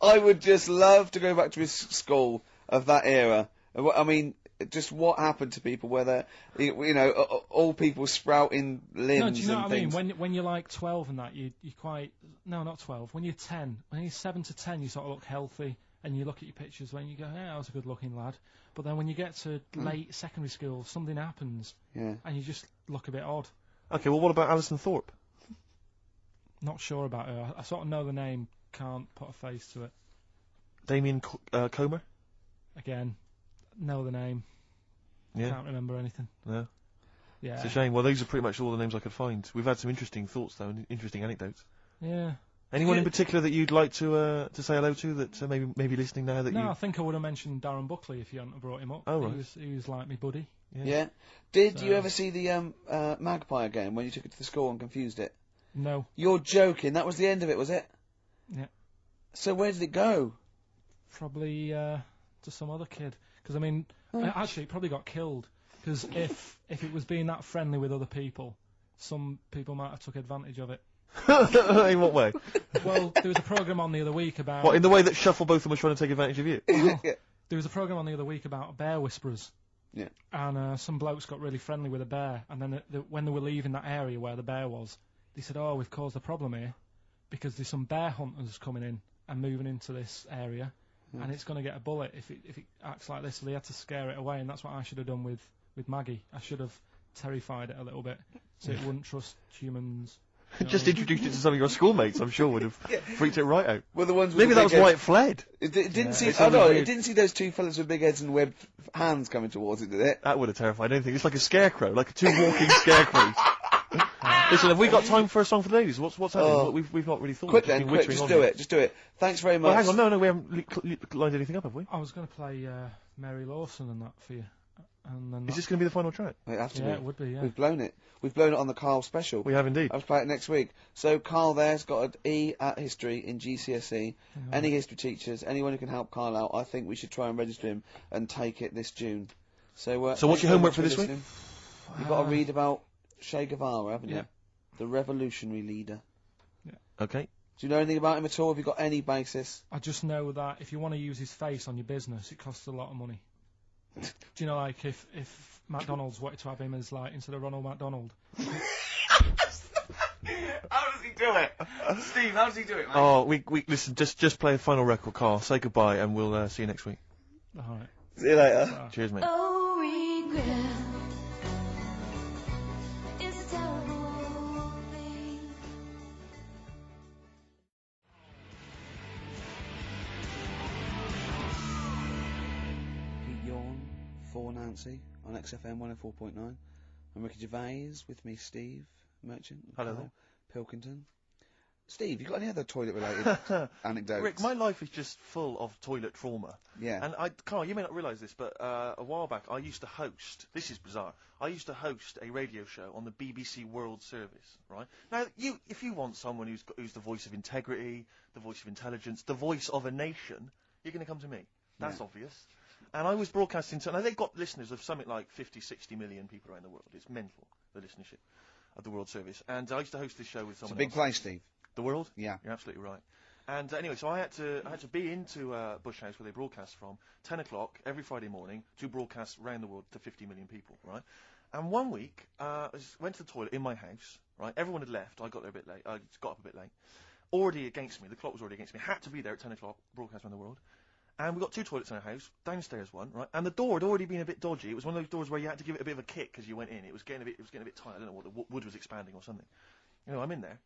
I would just love to go back to his school of that era. I mean, just what happened to people where they're, all people sprouting limbs No, do you know and what I mean? things. When you're like 12 and that, you quite... No, not 12. When you're 10. When you're 7 to 10, you sort of look healthy. And you look at your pictures when you go, yeah, I was a good-looking lad. But then when you get to late secondary school, something happens. Yeah. And you just look a bit odd. Okay, well, what about Alison Thorpe? Not sure about her. I sort of know the name, can't put a face to it. Damien Comer? Again, know the name. Yeah. Can't remember anything. No. Yeah. It's a shame. Well, those are pretty much all the names I could find. We've had some interesting thoughts, though, and interesting anecdotes. Yeah. Anyone in particular that you'd like to say hello to that maybe listening now that I think I would have mentioned Darren Buckley if you hadn't have brought him up. Oh, right. He was like me buddy. Yeah. Did you ever see the Magpie game when you took it to the school and confused it? No. You're joking. That was the end of it, was it? Yeah. So where did it go? Probably to some other kid. Because, I mean, actually, it probably got killed. Because if it was being that friendly with other people, some people might have took advantage of it. In what way? Well, there was a programme on the other week about... What, in the way that Shufflebotham was trying to take advantage of you? Well, there was a programme on the other week about bear whisperers. Yeah. And some blokes got really friendly with a bear. And then when they were leaving that area where the bear was, they said, oh, we've caused a problem here because there's some bear hunters coming in and moving into this area. And it's going to get a bullet if it acts like this. So they had to scare it away. And that's what I should have done with Maggie. I should have terrified it a little bit so it wouldn't trust humans. Just introduced it to some of your schoolmates, I'm sure would have freaked it right out. Well, the ones with Maybe the that was big why heads- it fled. It didn't see. It's Oh no! weird. It didn't see those two fellas with big heads and webbed hands coming towards it, did it? That would have terrified anything. It's like a scarecrow, like two walking scarecrows. Listen, have we got time for a song for the ladies? What's happening? Oh. We've not really thought. Quick We've just then, been quick, wittering just on do here. it, just do it. Thanks very much. Well, hang on, no, we haven't lined anything up, have we? I was going to play Mary Lawson and that for you. And then Is this going to be the final track? It has to yeah, be. it would be, yeah. We've blown it. We've blown it on the Karl special. We have indeed. I'll play it next week. So Karl there's got an E at history in GCSE. Any history teachers, anyone who can help Karl out, I think we should try and register him and take it this June. So what's thanks your very homework much for this week? listening. You've got to read about Che Guevara, haven't you? Yeah. The revolutionary leader. Okay. Do you know anything about him at all? Have you got any basis? I just know that if you want to use his face on your business, it costs a lot of money. Do you know, like, if McDonald's wanted to have him as, like, instead of Ronald McDonald? How does he do it? Steve, how does he do it, mate? Oh, we listen. Just play a final record, Karl. Say goodbye, and we'll see you next week. All right. See you later. Cheers, mate. Oh, regret is a terrible thing. Pete Yawn for Nancy on XFM 104.9. I'm Ricky Gervais, with me Steve Merchant. and Hello Karl Pilkington. Steve, you got any other toilet-related anecdotes? Rick, my life is just full of toilet trauma. Yeah. And Karl, you may not realise this, but a while back I used to host. This is bizarre. I used to host a radio show on the BBC World Service. Right now, if you want someone who's the voice of integrity, the voice of intelligence, the voice of a nation, you're going to come to me. That's obvious. And I was broadcasting to, and they've got listeners of something like 50, 60 million people around the world. It's mental, the listenership of the World Service. And I used to host this show with It's a someone big else. place, Steve. The World? Yeah. You're absolutely right. And anyway, so I had to be into Bush House where they broadcast from 10 o'clock every Friday morning to broadcast around the world to 50 million people, right? And one week, I went to the toilet in my house, right? Everyone had left. I got there a bit late. I got up a bit late. Already against me. The clock was already against me. Had to be there at 10 o'clock, broadcast around the world. And we got two toilets in our house, downstairs one, right? And the door had already been a bit dodgy. It was one of those doors where you had to give it a bit of a kick as you went in. It was getting a bit tight. I don't know what the wood was expanding or something. You know, I'm in there.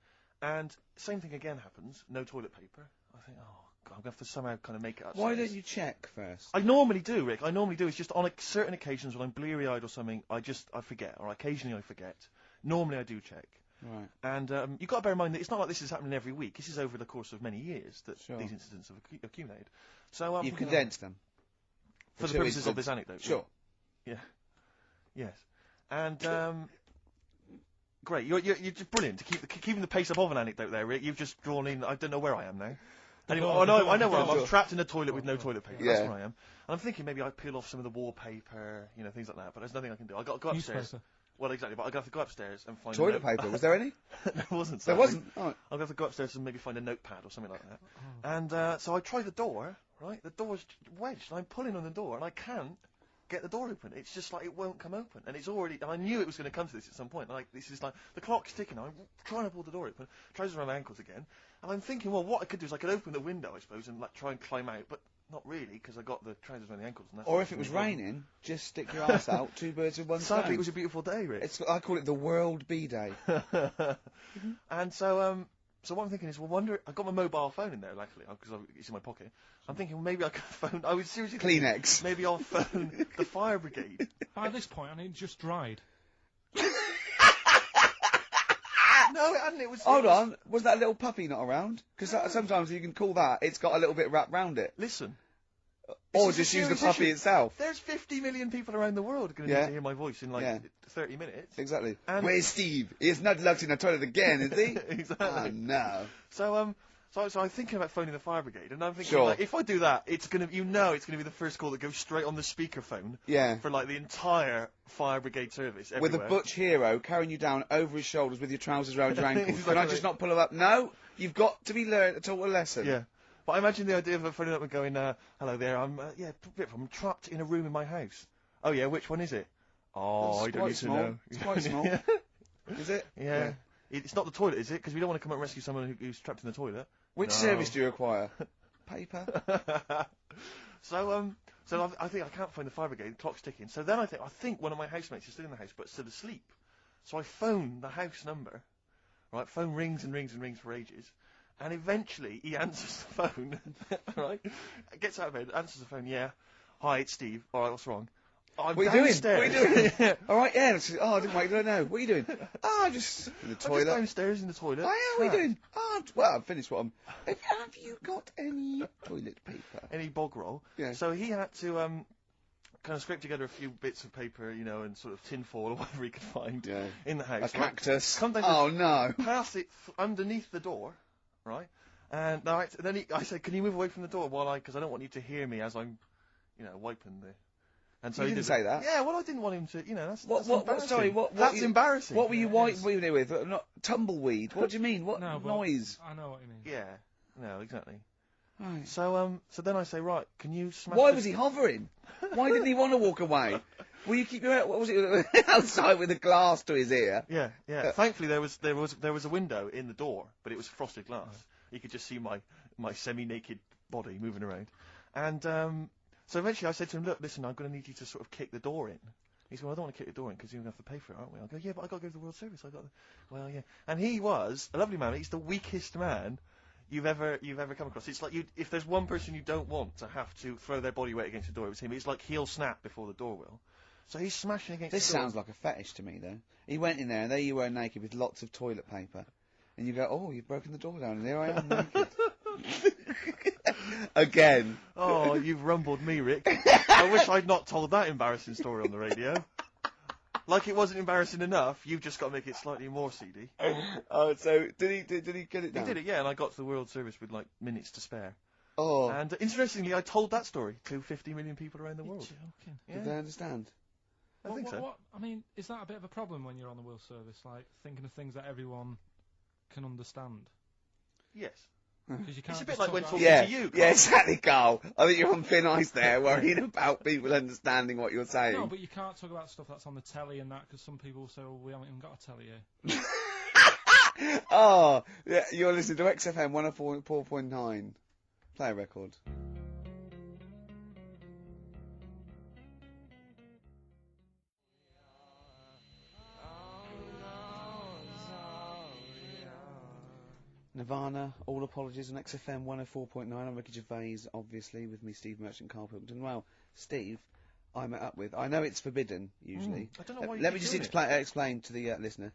And same thing again happens. No toilet paper. I think, oh God, I'm going to have to somehow kind of make it upstairs. Why don't you check first? I normally do, Rick. I normally do. It's just on certain occasions when I'm bleary-eyed or something, I forget, or occasionally I forget. Normally I do check. Right. And you've got to bear in mind that it's not like this is happening every week. This is over the course of many years that Sure. these incidents have accumulated. So You've condensed them. for the two purposes of incidents. this anecdote. Sure. Yeah. Yes. And great. You're just brilliant to keeping the pace up of an anecdote there, Rick. You've just drawn in. I don't know where I am now. Anyway, I know where I am. I was trapped in a toilet with no toilet paper. Yeah. That's where I am. And I'm thinking maybe I peel off some of the wallpaper, you know, things like that. But there's nothing I can do. I got to go upstairs. Newspaper. Well, exactly. But I have to go upstairs and find Toilet paper, was there any? There wasn't. There sadly. wasn't? Oh. I'm gonna have to go upstairs and maybe find a notepad or something like that. And so I try the door. Right, the door's wedged. And I'm pulling on the door, and I can't get the door open. It's just like it won't come open, and it's already. And I knew it was going to come to this at some point. Like this is like the clock's ticking. I'm trying to pull the door open. Trousers around my ankles again, and I'm thinking, well, what I could do is I could open the window, I suppose, and like try and climb out, but not really because I got the trousers around the ankles. And that's Or not if it was really possible. raining, just stick your ass out, two birds with one Sadly, stone. it was a beautiful day, Rick. I call it the World Bee Day. And so what I'm thinking is, I got my mobile phone in there, luckily, because it's in my pocket. I'm thinking, well, maybe I could phone. I was seriously thinking, Kleenex. maybe I'll phone the fire brigade. By this point, I mean, it just dried. No, it hadn't. It was. Hold on, was that little puppy not around? Because sometimes you can call that, it's got a little bit wrapped round it. Listen. Or This is just a use the serious puppy issue. itself. There's 50 million people around the world going to Yeah. need to hear my voice in like Yeah. 30 minutes. Exactly. And- Where's Steve? He's not locked in the toilet again, is he? Exactly. Oh, no. So I'm thinking about phoning the fire brigade, and I'm thinking, Sure. like, if I do that, it's gonna be the first call that goes straight on the speakerphone Yeah. for like the entire fire brigade service With everywhere. a butch hero carrying you down over his shoulders with your trousers around your ankles. Can I Exactly. just not pull him up? No, you've got to be taught a lesson. Yeah. But I imagine the idea of phoning up and going, hello there, I'm trapped in a room in my house. Oh yeah, which one is it? Oh, It's I don't quite need small. to know. It's quite small. Is it? Yeah. It's not the toilet, is it? Because we don't want to come and rescue someone who's trapped in the toilet. Which No. service do you require? Paper? So I think I can't find the fire brigade. The clock's ticking. So then I think one of my housemates is still in the house, but still asleep. So I phone the house number, Right, phone rings and rings and rings for ages. And eventually he answers the phone, right? Gets out of bed, answers the phone, yeah. Hi, it's Steve. All right, what's wrong? I'm What are you downstairs. doing? What are you doing? All right, yeah. Oh, I didn't wait. I know. What are you doing? Oh, just in the I'm toilet. just downstairs in the toilet. Oh, yeah, what are you doing? Oh, well, I've finished what I'm... Have you got any toilet paper? Any bog roll. Yeah. So he had to kind of scrape together a few bits of paper, you know, and sort of tinfoil or whatever he could find Yeah. in the house. A cactus. Come down Oh, no. pass it underneath the door, right? And then I said, can you move away from the door because I don't want you to hear me as I'm, you know, wiping the... And so You he didn't did say that? Yeah, well, I didn't want him to, you know, that's What, sorry, what... That's embarrassing. What were you Yeah, it is. wiping it with? Not tumbleweed. What do you mean? What No, but noise? I know what you mean. Yeah, no, exactly. Right. So then I say, right, can you smash Why this- was he hovering? Why didn't he want to walk away? Will you keep your... What was it? Outside with a glass to his ear? Yeah. Thankfully, there was a window in the door, but it was frosted glass. You could just see my semi-naked body moving around. And so eventually I said to him, look, listen, I'm going to need you to sort of kick the door in. He said, well, I don't want to kick the door in because you're going to have to pay for it, aren't we? I go, yeah, but I got to go to the World Service. Well, yeah. And he was a lovely man. He's the weakest man you've ever come across. It's like if there's one person you don't want to have to throw their body weight against the door, it was him. It's like he'll snap before the door will. So he's smashing against This the door. sounds like a fetish to me, though. He went in there, and there you were naked with lots of toilet paper. And you go, oh, you've broken the door down, and there I am naked. Again. Oh, you've rumbled me, Rick. I wish I'd not told that embarrassing story on the radio. Like it wasn't embarrassing enough, you've just got to make it slightly more seedy. Oh, so did he get it He down? did it, yeah, and I got to the World Service with like minutes to spare. Oh, And interestingly, I told that story to 50 million people around the world. Joking. did they understand? I think so. What, I mean, is that a bit of a problem when you're on the World Service? Like, thinking of things that everyone can understand? Yes. Because you can't It's a bit just like talk when about- talking Yeah, to you, Carl. yeah, exactly, Carl. I think you're on thin ice there, worrying about people understanding what you're saying. No, but you can't talk about stuff that's on the telly and that, because some people say, well, we haven't even got a telly here. Oh, yeah, you're listening to XFM 104.9. Play a record. Nirvana, all apologies on XFM 104.9. I'm Ricky Gervais, obviously, with me, Steve Merchant, Karl Pilkington. Well, Steve, I met up with. I know it's forbidden, usually. I don't know why you Let me keep just doing it. explain to the listener.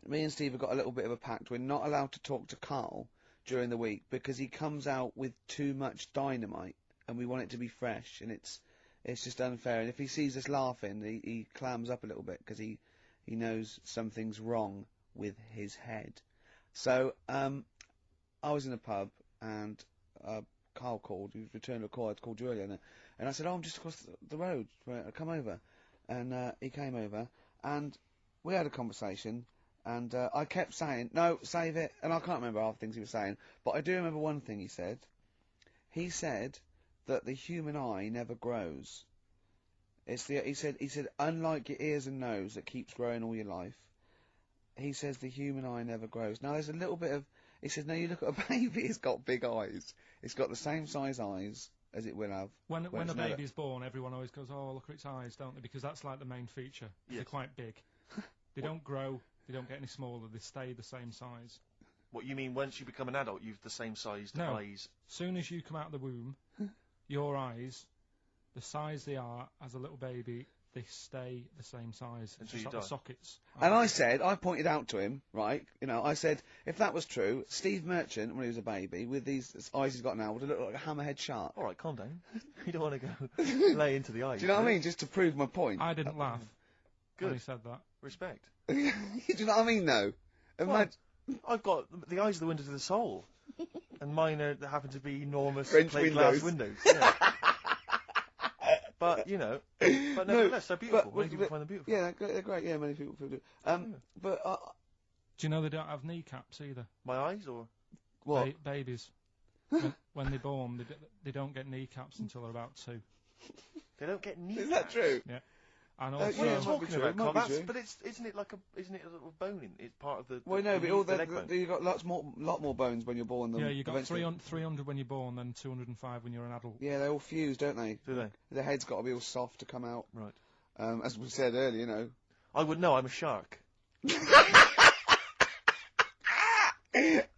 Me and Steve have got a little bit of a pact. We're not allowed to talk to Karl during the week because he comes out with too much dynamite, and we want it to be fresh, and it's just unfair. And if he sees us laughing, he clams up a little bit because he knows something's wrong with his head. So, I was in a pub, and Karl called. He returned a call. I'd called you earlier, and I said, oh, I'm just across the road. Come over. And he came over, and we had a conversation, and I kept saying, no, save it. And I can't remember half the things he was saying, but I do remember one thing he said. He said that the human eye never grows. He said, unlike your ears and nose that keeps growing all your life, he says the human eye never grows. Now, there's a little bit of... He says, no, you look at a baby, it's got big eyes. It's got the same size eyes as it will have. When it's a never- baby's born, everyone always goes, oh, look at its eyes, don't they? Because that's like the main feature. Yes. They're quite big. They don't grow, they don't get any smaller, they stay the same size. What you mean, once you become an adult, you've the same sized No. eyes? Soon as you come out of the womb, your eyes, the size they are as a little baby, they stay the same size. It's Until just you like die. the sockets. And I pointed out to him, right, I said, if that was true, Steve Merchant, when he was a baby, with these eyes he's got now, would have looked like a hammerhead shark. All right, calm down. You don't want to go lay into the eyes. Do you know what I mean? Just to prove my point. I didn't laugh when Good. he said that. Respect. Do you know what I mean, though? What? I've got the eyes are the windows of the soul, and mine happen to be enormous French plate glass windows. Yeah. But nevertheless, they're beautiful. Many people find them beautiful. Yeah, they're great. Yeah, many people do. But Do you know they don't have kneecaps either? My eyes, or what? Babies. when they're born, they don't get kneecaps until they're about 2. they don't get knees. Is that true? And Yeah, also, What are you it might be talking true, about, it might Carl? be That's, true. but isn't it a little bone? It's part of the. Well, no, but the leg bone. you've got lot more bones when you're born than yeah, you got eventually. 300 when you're born, then 205 when you're an adult. Yeah, they all fuse, don't they? Do they? The head's got to be all soft to come out. Right. As we said earlier, I would know. I'm a shark.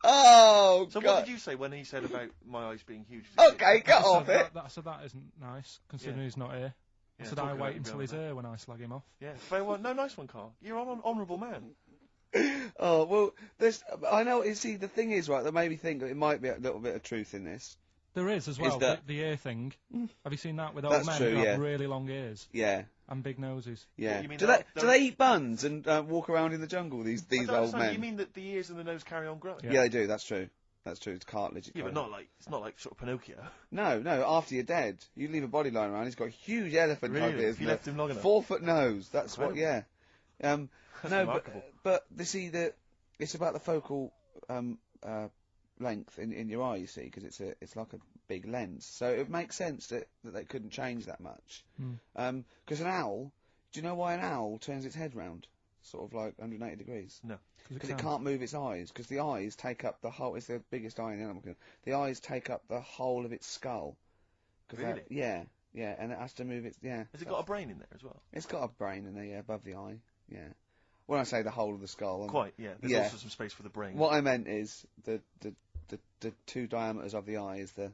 Oh, So God. what did you say when he said about my eyes being huge? Okay, get I off said it. that, I said that isn't nice, considering Yeah. he's not here. I Yeah, said I talking about wait you until behind he's my back. here when I slag him off. Yeah, very well. No, nice one, Carl. You're an honourable man. Oh, well, I know, you see, the thing is, right, that made me think that it might be a little bit of truth in this. There is as well, that- the ear thing. Have you seen that with That's old men true, who yeah. have really long ears Yeah, and big noses? yeah. you mean do they'll- they eat buns and walk around in the jungle, these I don't old understand. men? You mean that the ears and the nose carry on growing? Yeah. Yeah, they do, that's true. That's true, it's cartilage. Yeah, but it's not like sort of Pinocchio. No, after you're dead. You leave a body lying around, he's got a huge elephant type Really? ears. If you left him long enough? 4 foot nose, that's what, Incredible. yeah. No, remarkable. but you see, it's about the focal length in your eye, you see, because it's like a big lens. So it makes sense that they couldn't change that much. Because an owl, do you know why an owl turns its head round? Sort of like 180 degrees. No. Because it can't move its eyes, because the eyes take up the whole, it's the biggest eye in the animal kingdom. The eyes take up the whole of its skull. Really? Yeah, and it has to move its, yeah. Has it got a brain in there as well? It's got a brain in there, yeah, above the eye, yeah. When I say the whole of the skull, Quite, yeah. There's yeah. also some space for the brain. What I meant is the two diameters of the eye is the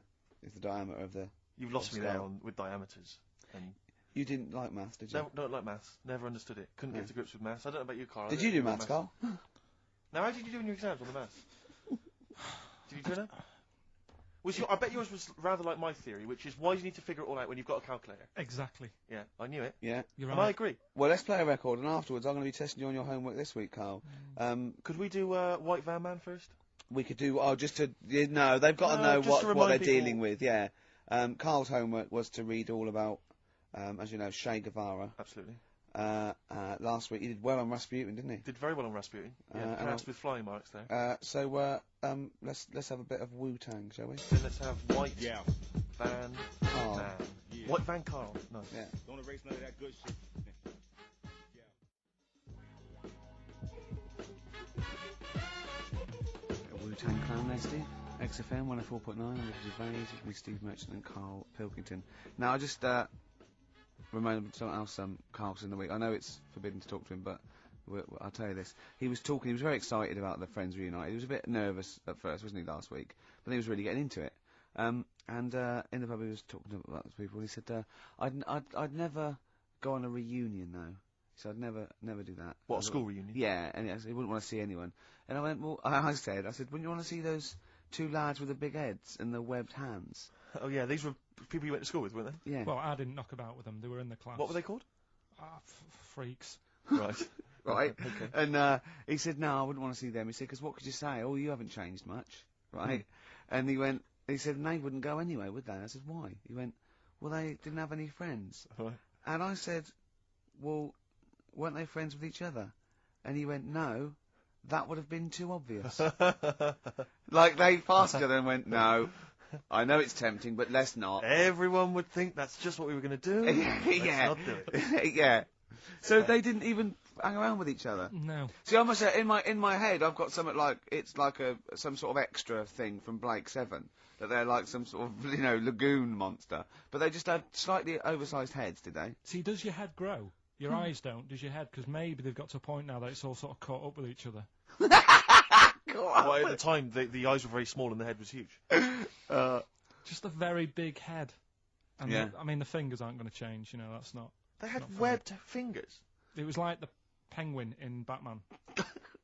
diameter of the. You've lost me skull. there with diameters. And You didn't like maths, did you? no, don't like maths. Never understood it. Couldn't get to grips with maths. I don't know about you, Karl. Did you do maths, Carl? Now, how did you do in your exams on the maths? Did you turn up? I bet yours was rather like my theory, which is why do you need to figure it all out when you've got a calculator? Exactly. Yeah, I knew it. Yeah. You're And right. I agree. Well, let's play a record, and afterwards I'm going to be testing you on your homework this week, Carl. Could we do White Van Man first? We could do. Oh, just to. No, they've got to No, know just to what they're remind people- dealing with. Yeah. Carl's homework was to read all about, as you know, Che Guevara. Absolutely. Last week he did well on Rasputin, didn't he? Did very well on Rasputin. Yeah, and pronounced with flying marks there. So let's have a bit of Wu-Tang, shall we? Then let's have White Van Carl. Man. White Van Carl. No. Yeah. Don't erase none of that good shit. Wu-Tang Clan there, Steve. XFM 104.9, I'm Richard Gervais, with me, Steve Merchant and Karl Pilkington. Now, I just reminded something else Karl's in the week. I know it's forbidden to talk to him, but I'll tell you this. He was very excited about the Friends Reunited. He was a bit nervous at first, wasn't he, last week? But then he was really getting into it. And in the pub he was talking about the people, and he said, I'd never go on a reunion, though. He said, I'd never do that. What, a school reunion? Yeah, and he wouldn't want to see anyone. And I went, well, I said, wouldn't you want to see those two lads with the big heads and the webbed hands? Oh, yeah, these were people you went to school with, weren't they? Yeah. Well, I didn't knock about with them. They were in the class. What were they called? Freaks. Right. Right. Okay. And he said, no, I wouldn't want to see them. He said, because what could you say? Oh, you haven't changed much. Right. And he said, and they wouldn't go anyway, would they? I said, why? He went, well, they didn't have any friends. Right. And I said, well, weren't they friends with each other? And he went, no, that would have been too obvious. Like, they passed each other and went, no, I know it's tempting, but let's not. Everyone would think that's just what we were going to do. Let's not do it. Yeah. So they didn't even hang around with each other. No. See, I must say, in my head, I've got something like it's like some sort of extra thing from Blake 7 that they're like some sort of lagoon monster, but they just had slightly oversized heads, did they? See, does your head grow? Your eyes don't. Does your head? Because maybe they've got to a point now that it's all sort of caught up with each other. Well, at the time, the eyes were very small and the head was huge. Just a very big head. And Yeah. the fingers aren't going to change. That's not. They Not had funny. webbed fingers. It was like the penguin in Batman.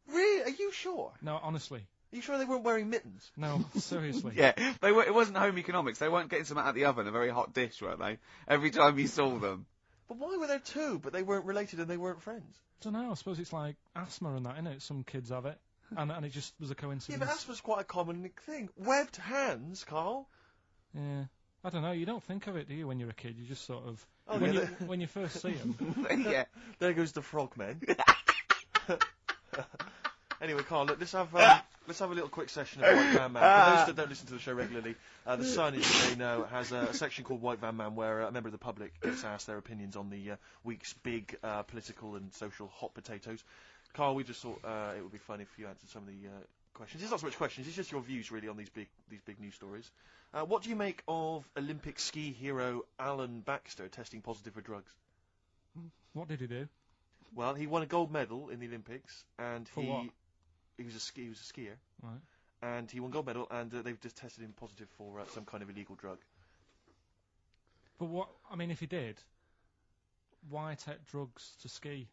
Really? Are you sure? No, honestly. Are you sure they weren't wearing mittens? No, seriously. Yeah, it wasn't home economics. They weren't getting something out of the oven, a very hot dish, were they? Every time you saw them. But why were there two, but they weren't related and they weren't friends? I don't know. I suppose it's like asthma and that, innit? Some kids have it. And it just was a Yeah, coincidence. but asthma's quite a common thing. Webbed hands, Karl. Yeah. I don't know. You don't think of it, do you, when you're a kid? You just sort of... Oh, when, yeah, when you first see them. Yeah. There goes the frogmen. Anyway, Karl, look, let's have a little quick session of White Van Man. For those that don't listen to the show regularly, the Sun, as you may know, has a section called White Van Man where a member of the public gets asked their opinions on the week's big political and social hot potatoes. Karl, we just thought it would be fun if you answered some of the questions. It's not so much questions, it's just your views really on these big news stories. What do you make of Olympic ski hero Alan Baxter testing positive for drugs? What did he do? Well, he won a gold medal in the Olympics, and For what? he was a skier, Right. and he won gold medal, and they've just tested him positive for some kind of illegal drug. But what? I mean, if he did, why take drugs to ski?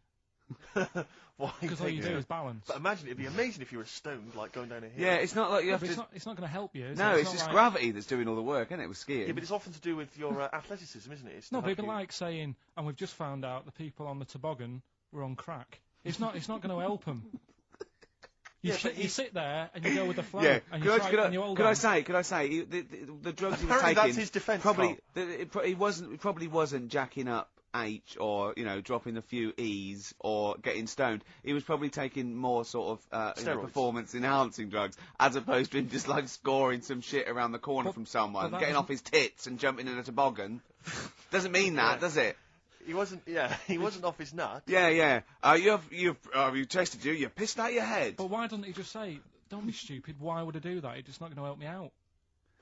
Why? Because all you do is balance. But imagine, it'd be amazing if you were stoned, like going down a hill. Yeah, it's not like you have But to... it's not going to help you, is No, it? it's not just like- gravity that's doing all the work, isn't it, with skiing? Yeah, but it's often to do with your athleticism, isn't it? It's to No, but help it'd be you. like saying, and we've just found out the people on the toboggan were on crack. It's not going to help them. You, Yeah, but you sit there and you go with the flow. Yeah, And could you hold I on. say, the drugs he was Apparently taking... that's his defence, Probably, Karl. he probably wasn't jacking up H or, dropping a few E's or getting stoned. He was probably taking more sort of, Steroids. performance-enhancing drugs, as opposed to him just, like, scoring some shit around the corner from someone, but that getting doesn't- off his tits and jumping in a toboggan. Doesn't mean that, does it? He wasn't off his nut. Yeah. You tested you pissed out your head. But why doesn't he just say, don't be stupid, why would I do that? It's just not going to help me out.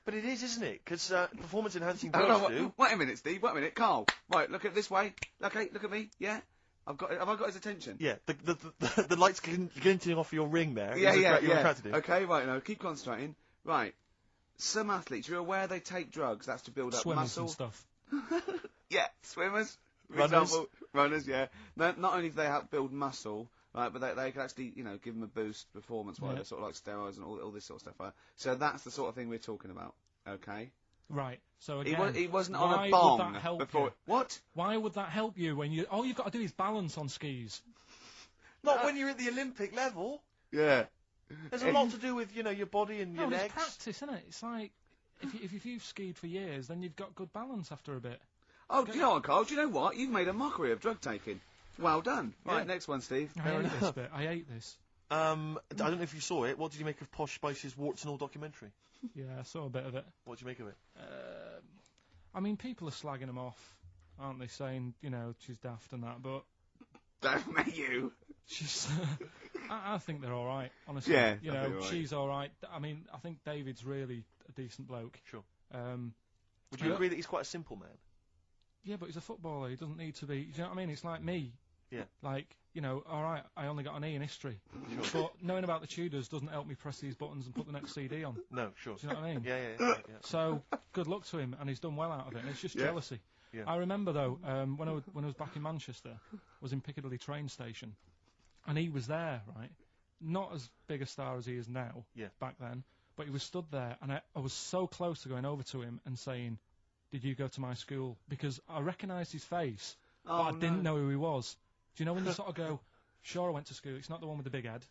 But it is, isn't it? Because performance-enhancing Hold on, drugs do. wait a minute, Steve. Wait a minute, Karl. Right, look at this way. Okay, look at me. Yeah, have I got his attention? Yeah, the lights glinting off your ring there. Yeah. You're attracted to. Okay, right. No, keep concentrating. Right. Some athletes, you're aware they take drugs. That's to build up Swimmers muscle. and stuff. Yeah, swimmers. For Runners. example. Runners. Yeah. Not only do they help build muscle, right, but they can actually, give them a boost performance-wise, Yeah. sort of like steroids and all this sort of stuff. Right? So that's the sort of thing we're talking about. Okay. Right. So again, He wasn't why on a bong would that help before. you? What? Why would that help you when all you've got to do is balance on skis? Not when you're at the Olympic level. Yeah. There's a lot to do with, your body and your No, legs. it's practice, isn't it? It's like if you've skied for years, then you've got good balance after a bit. Oh, do you know what, Karl? Do you know what? You've made a mockery of drug taking. Well done. Yeah. Right, next one, Steve. I hate this bit. I hate this. I don't know if you saw it. What did you make of Posh Spice's Warts and All documentary? Yeah, I saw a bit of it. What did you make of it? I mean, people are slagging them off, aren't they? Saying, she's daft and that, but Don't make you. she's. I think they're all right, honestly. Yeah, I think they're all right. She's all right. I mean, I think David's really a decent bloke. Sure. Um, Would you Yeah. agree that he's quite a simple man? yeah, but he's a footballer. He doesn't need to be. Do you know what I mean? It's like me. Yeah. Like, all right, I only got an E in history. Sure. But knowing about the Tudors doesn't help me press these buttons and put the next CD on. No, sure. Do you know what I mean? Yeah. So, good luck to him, and he's done well out of it. And it's just Yeah. jealousy. Yeah. I remember, though, when I was back in Manchester, was in Piccadilly train station, and he was there, right? Not as big a star as he is now, Yeah. back then, but he was stood there, and I was so close to going over to him and saying, did you go to my school? Because I recognised his face, but I didn't know who he was. Do you know when you sort of go, sure, I went to school, it's not the one with the big head,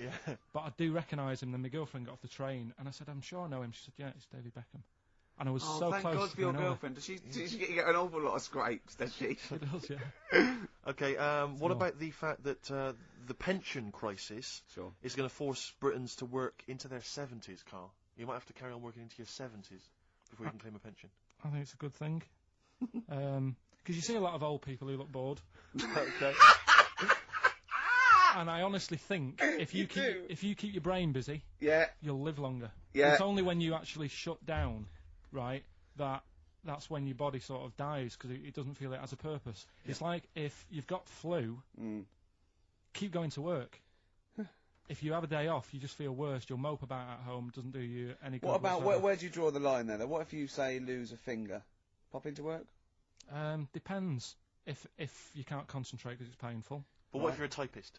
Yeah. but I do recognise him. Then my girlfriend got off the train, and I said, I'm sure I know him. She said, yeah, it's David Beckham. And I was Oh, so thank close God to for your going over. girlfriend. Does she get an awful lot of scrapes, does she? She does, yeah. Okay, what So- about the fact that the pension crisis Sure. is going to force Britons to work into their 70s, Karl? You might have to carry on working into your 70s before you can claim a pension. I think it's a good thing. Because you see a lot of old people who look bored. Okay. And I honestly think if you keep your brain busy, Yeah. you'll live longer. Yeah. It's only when you actually shut down, right, that's when your body sort of dies because it doesn't feel it has a purpose. It's like if you've got flu, keep going to work. If you have a day off, you just feel worse. You'll mope about at home. It doesn't do you any good. What about whatsoever. where do you draw the line there? What if you say lose a finger? Pop into work? Depends. If you can't concentrate because it's painful, But what if you're a typist?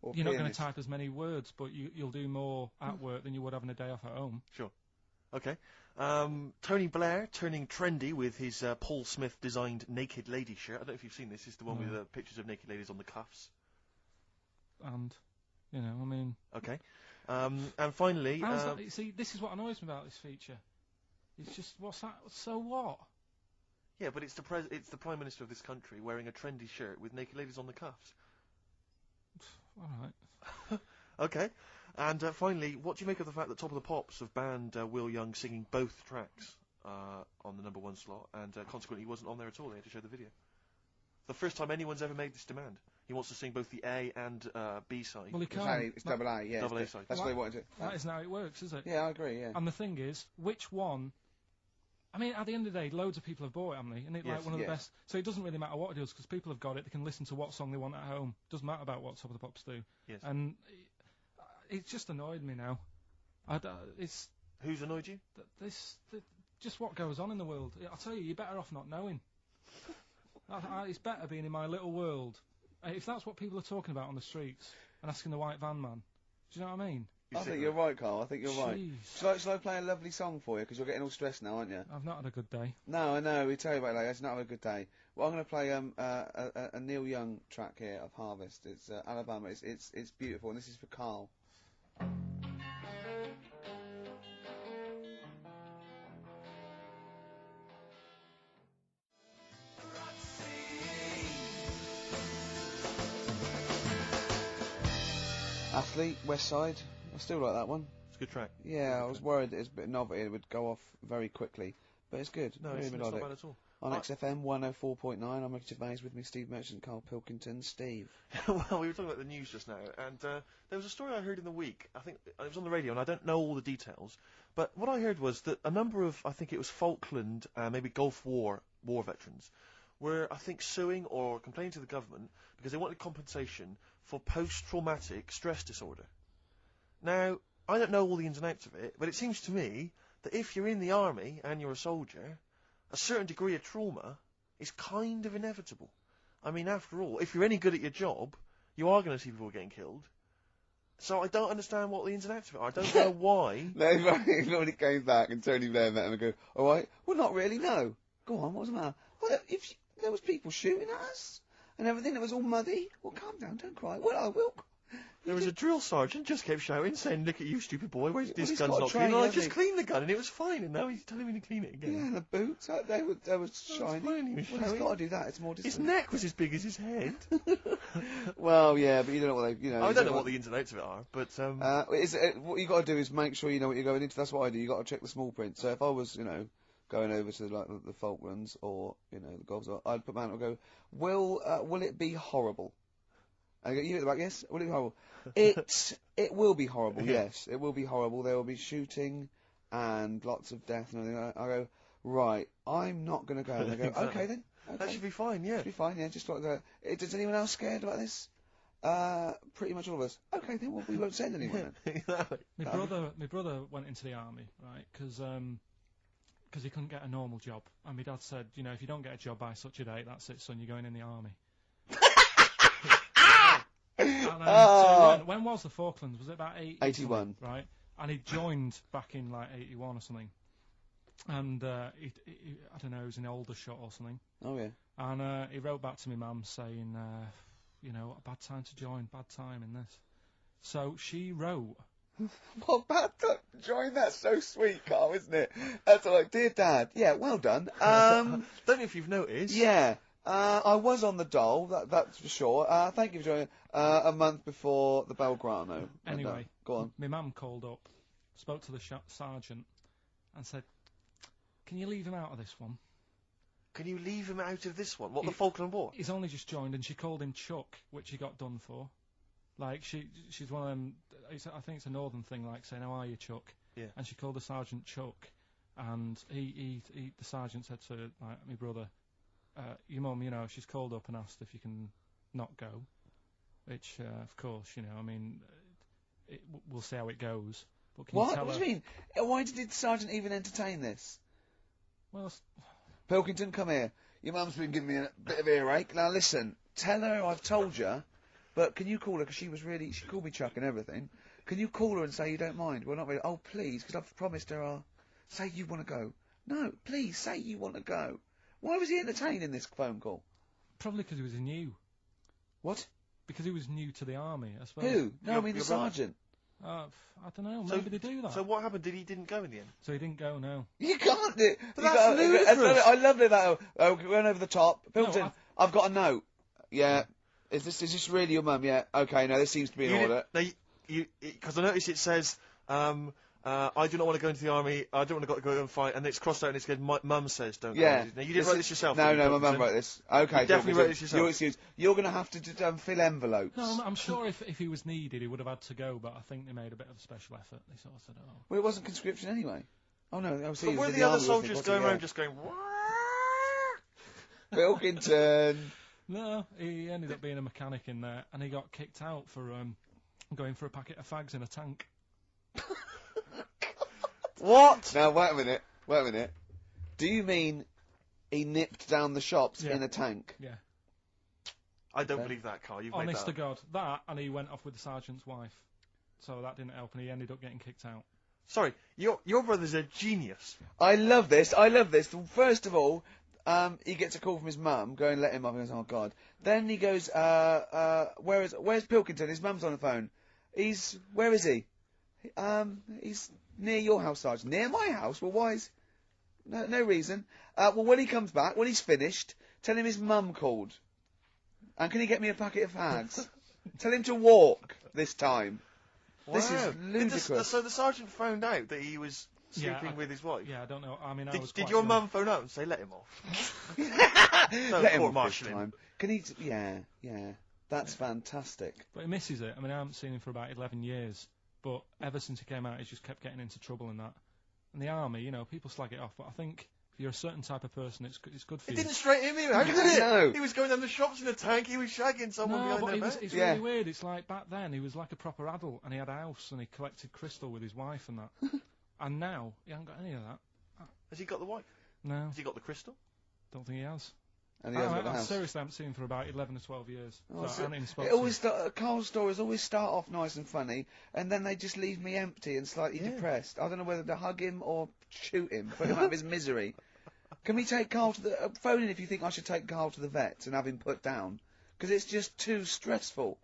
Or you're not going to pianist? type as many words, but you'll do more at work than you would having a day off at home. Sure. Okay. Tony Blair turning trendy with his Paul Smith designed naked lady shirt. I don't know if you've seen this. It's the one with pictures of naked ladies on the cuffs. And, I mean... Okay. And finally... how's that- see, this is what annoys me about this feature. It's just, what's that? So what? Yeah, but it's the Prime Minister of this country wearing a trendy shirt with naked ladies on the cuffs. All right. Okay. And finally, what do you make of the fact that Top of the Pops have banned Will Young singing both tracks on the number one slot, and consequently he wasn't on there at all? They had to show the video. The first time anyone's ever made this demand. He wants to sing both the A and B side. Well, he can't. It's double A, yeah. Double A side. That's what they wanted to. That isn't how it works, is it? Yeah, I agree, yeah. And the thing is, which one... I mean, at the end of the day, loads of people have bought it, haven't they? And it's Yes, like one of the yes. best... So it doesn't really matter what it is, because people have got it, they can listen to what song they want at home. Doesn't matter about what Top of the Pops do. Yes. And it's just annoyed me now. It's Who's annoyed you? just what goes on in the world. I'll tell you, you're better off not knowing. It's better being in my little world. If that's what people are talking about on the streets and asking the white van man, do you know what I mean? I think you're right, Carl. I think you're right. Jeez. Shall I play a lovely song for you? Because you're getting all stressed now, aren't you? I've not had a good day. No, I know. We tell you about it later. It's not having a good day. Well, I'm going to play a Neil Young track here of Harvest. It's Alabama. It's beautiful, and this is for Karl. Athlete, West Side. I still like that one. It's a good track. Yeah, I was worried it's a bit novelty. It would go off very quickly, but it's good. No, Very it's not melodic. bad at all. On XFM 104.9, I'm Ricky Gervais, with me Steve Merchant, Karl Pilkington. Steve. Well, we were talking about the news just now, and there was a story I heard in the week. I think it was on the radio, and I don't know all the details. But what I heard was that a number of, I think it was Falkland, maybe Gulf War veterans, were, I think, suing or complaining to the government because they wanted compensation for post-traumatic stress disorder. Now, I don't know all the ins and outs of it, but it seems to me that if you're in the army and you're a soldier, a certain degree of trauma is kind of inevitable. I mean, after all, if you're any good at your job, you are going to see people getting killed. So I don't understand what the ins and outs of it are. I don't know why. Nobody came back and Tony Blair met him and go, all right, well, not really, no. Go on, what's the matter? Well, if there was people shooting at us and everything, it was all muddy. Well, calm down, don't cry. Well, I will. There was a drill sergeant just kept shouting, saying, "Look at you, stupid boy, where's this he's gun's got a not train, clean?" And I hasn't just he? cleaned the gun and it was fine, and now he's telling me to clean it again. Yeah, the boots, they were shiny. fine, he was Well, he's showing. got to do that, it's more His discipline. neck was as big as his head. Well, yeah, but you don't know what they, I don't know what the ins and outs of it are, but what you got to do is make sure you know what you're going into. That's what I do. You got to check the small print. So if I was, going over to like the Falklands or the Gulf, I'd put my hand up and go, will it be horrible? And I go, you at the back, yes. Will it be horrible? It will be horrible. Yes, it will be horrible. There will be shooting and lots of death and everything. I go, right. I'm not going to go. And they go, Exactly. okay then. Okay. that should be fine, yeah. Should be fine. Yeah, just like that. Is anyone else scared about this? Pretty much all of us. Okay, then we won't send anyone. Then. Exactly. My brother went into the army, right? Because he couldn't get a normal job, and my dad said, if you don't get a job by such a date, that's it, son. You're going in the army. So when was the Falklands? Was it about 81? Right, and he joined back in like 81 or something. And he I don't know, he was in Aldershot or something. Oh yeah. And he wrote back to my mum saying, a bad time to join, bad time in this. So she wrote. What bad time to join? That's so sweet, Carl, isn't it? That's like, dear Dad. Yeah, well done. Don't know if you've noticed. Yeah. I was on the dole, that's for sure. Thank you for joining. A month before the Belgrano. Anyway, go on. My mum called up, spoke to the sergeant, and said, "Can you leave him out of this one?" Can you leave him out of this one? What, the Falkland War? He's only just joined, and she called him Chuck, which he got done for. Like, she's one of them, I think it's a northern thing, like saying, "How are you, Chuck?" Yeah. And she called the sergeant Chuck, and the sergeant said to my brother, "Your mum, she's called up and asked if you can not go," which, of course, we'll see how it goes. But can you tell What her? do you mean? Why did the sergeant even entertain this? Well, Pilkington, come here. Your mum's been giving me a bit of earache. Now listen, tell her I've told you, but can you call her, because she called me Chuck and everything. Can you call her and say you don't mind? Well, not really. Oh, please, because I've promised her I'll say you want to go. No, please, say you want to go. Why was he entertaining this phone call? probably because he was new. What? Because he was new to the army, I suppose. Who? No, I mean the your brother. sergeant. I don't know. Maybe they do that. So what happened? He didn't go in the end? So he didn't go. No. You can't do. But that's ludicrous. I love it. We went over the top. Pilkington, No, I've got a note. Yeah. Is this really your mum? Yeah. Okay. No, this seems to be in order. Because I noticed it says, I do not want to go into the army. I don't want to go and fight, and it's crossed out and it's good. My mum says don't Yeah. go. Now, you didn't write this yourself. No, did you, no, my mum Pilkington? wrote this. Okay. You definitely wrote this yourself. Your excuse. You're going to have to fill envelopes. No, I'm sure if he was needed, he would have had to go. But I think they made a bit of a special effort. They sort of said, "Oh." Well, it wasn't conscription anyway. Oh no, I was But were the other soldiers going around just going, Pilkington. No, he ended up being a mechanic in there, and he got kicked out for going for a packet of fags in a tank. What? Now, wait a minute. Do you mean he nipped down the shops Yeah. in a tank? Yeah. I don't Okay. believe that, Carl. You've made Honest that to up. God. That, and he went off with the sergeant's wife. So that didn't help, and he ended up getting kicked out. Sorry, your brother's a genius. I love this. First of all, he gets a call from his mum, go and let him off, and he goes, oh God. Then he goes, where's Pilkington? His mum's on the phone. Where is he? He's near your house, Sergeant. Near my house? Well, why is... No reason. Well, when he comes back, when he's finished, tell him his mum called. And can he get me a packet of fags? Tell him to walk this time. This Wow. is ludicrous. So the sergeant found out that he was Yeah, sleeping with his wife? Yeah, I don't know. I mean, I was Did quite your young. mum phone up and say, let him off? Let him off this court-martial him. time. Can he... Yeah. That's fantastic. But he misses it. I mean, I haven't seen him for about 11 years. But ever since he came out, he's just kept getting into trouble and that. And the army, you know, people slag it off. But I think if you're a certain type of person, it's good for It you. didn't straighten him out, did it? No. He was going down the shops in a tank, he was shagging someone No, behind but their back. it's Yeah. really weird. It's like back then, he was like a proper adult, and he had a house, and he collected crystal with his wife and that. And now, he hasn't got any of that. Has he got the wife? No, Has he got the crystal? don't think he has. And he hasn't got the house. Seriously, I haven't seen him for about 11 or 12 years. Oh, So I so haven't even spoken it to always him. Carl's stories always start off nice and funny, and then they just leave me empty and slightly depressed. I don't know whether to hug him or shoot him, put him out of his misery. Can we take Carl to the... phone in if you think I should take Carl to the vet and have him put down. Because it's just too stressful.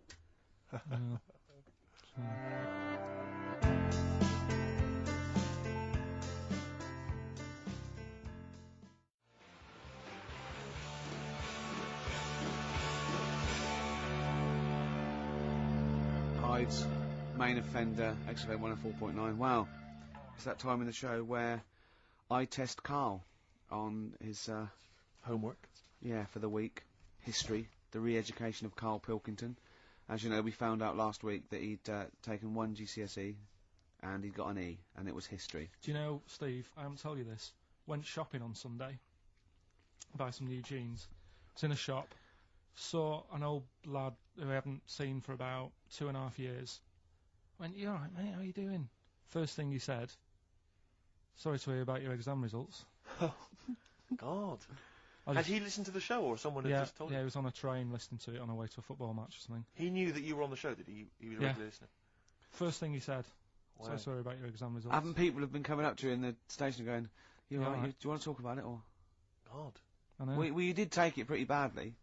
Hyde's main offender, XFM 104.9. Wow. It's that time in the show where I test Karl on his... Homework. Yeah, for the week. History. The re-education of Karl Pilkington. As you know, we found out last week that he'd taken one GCSE and he'd got an E, and it was history. Do you know, Steve, I haven't told you this. Went shopping on Sunday. Buy some new jeans. Was in a shop. Saw an old lad who I haven't seen for about 2.5 years. Went, you alright, mate? How you doing? First thing he said, sorry to hear about your exam results. God. I Had just- he listened to the show, or someone had yeah, just told yeah, him? he was on a train listening to it on the way to a football match or something. He knew that you were on the show, did he? He was a Yeah. regular listener. First thing he said, Wow. so sorry about your exam results. Haven't people have been coming up to you in the station going, you Yeah, alright, right. do you want to talk about it? Or God. I know. well, you did take it pretty badly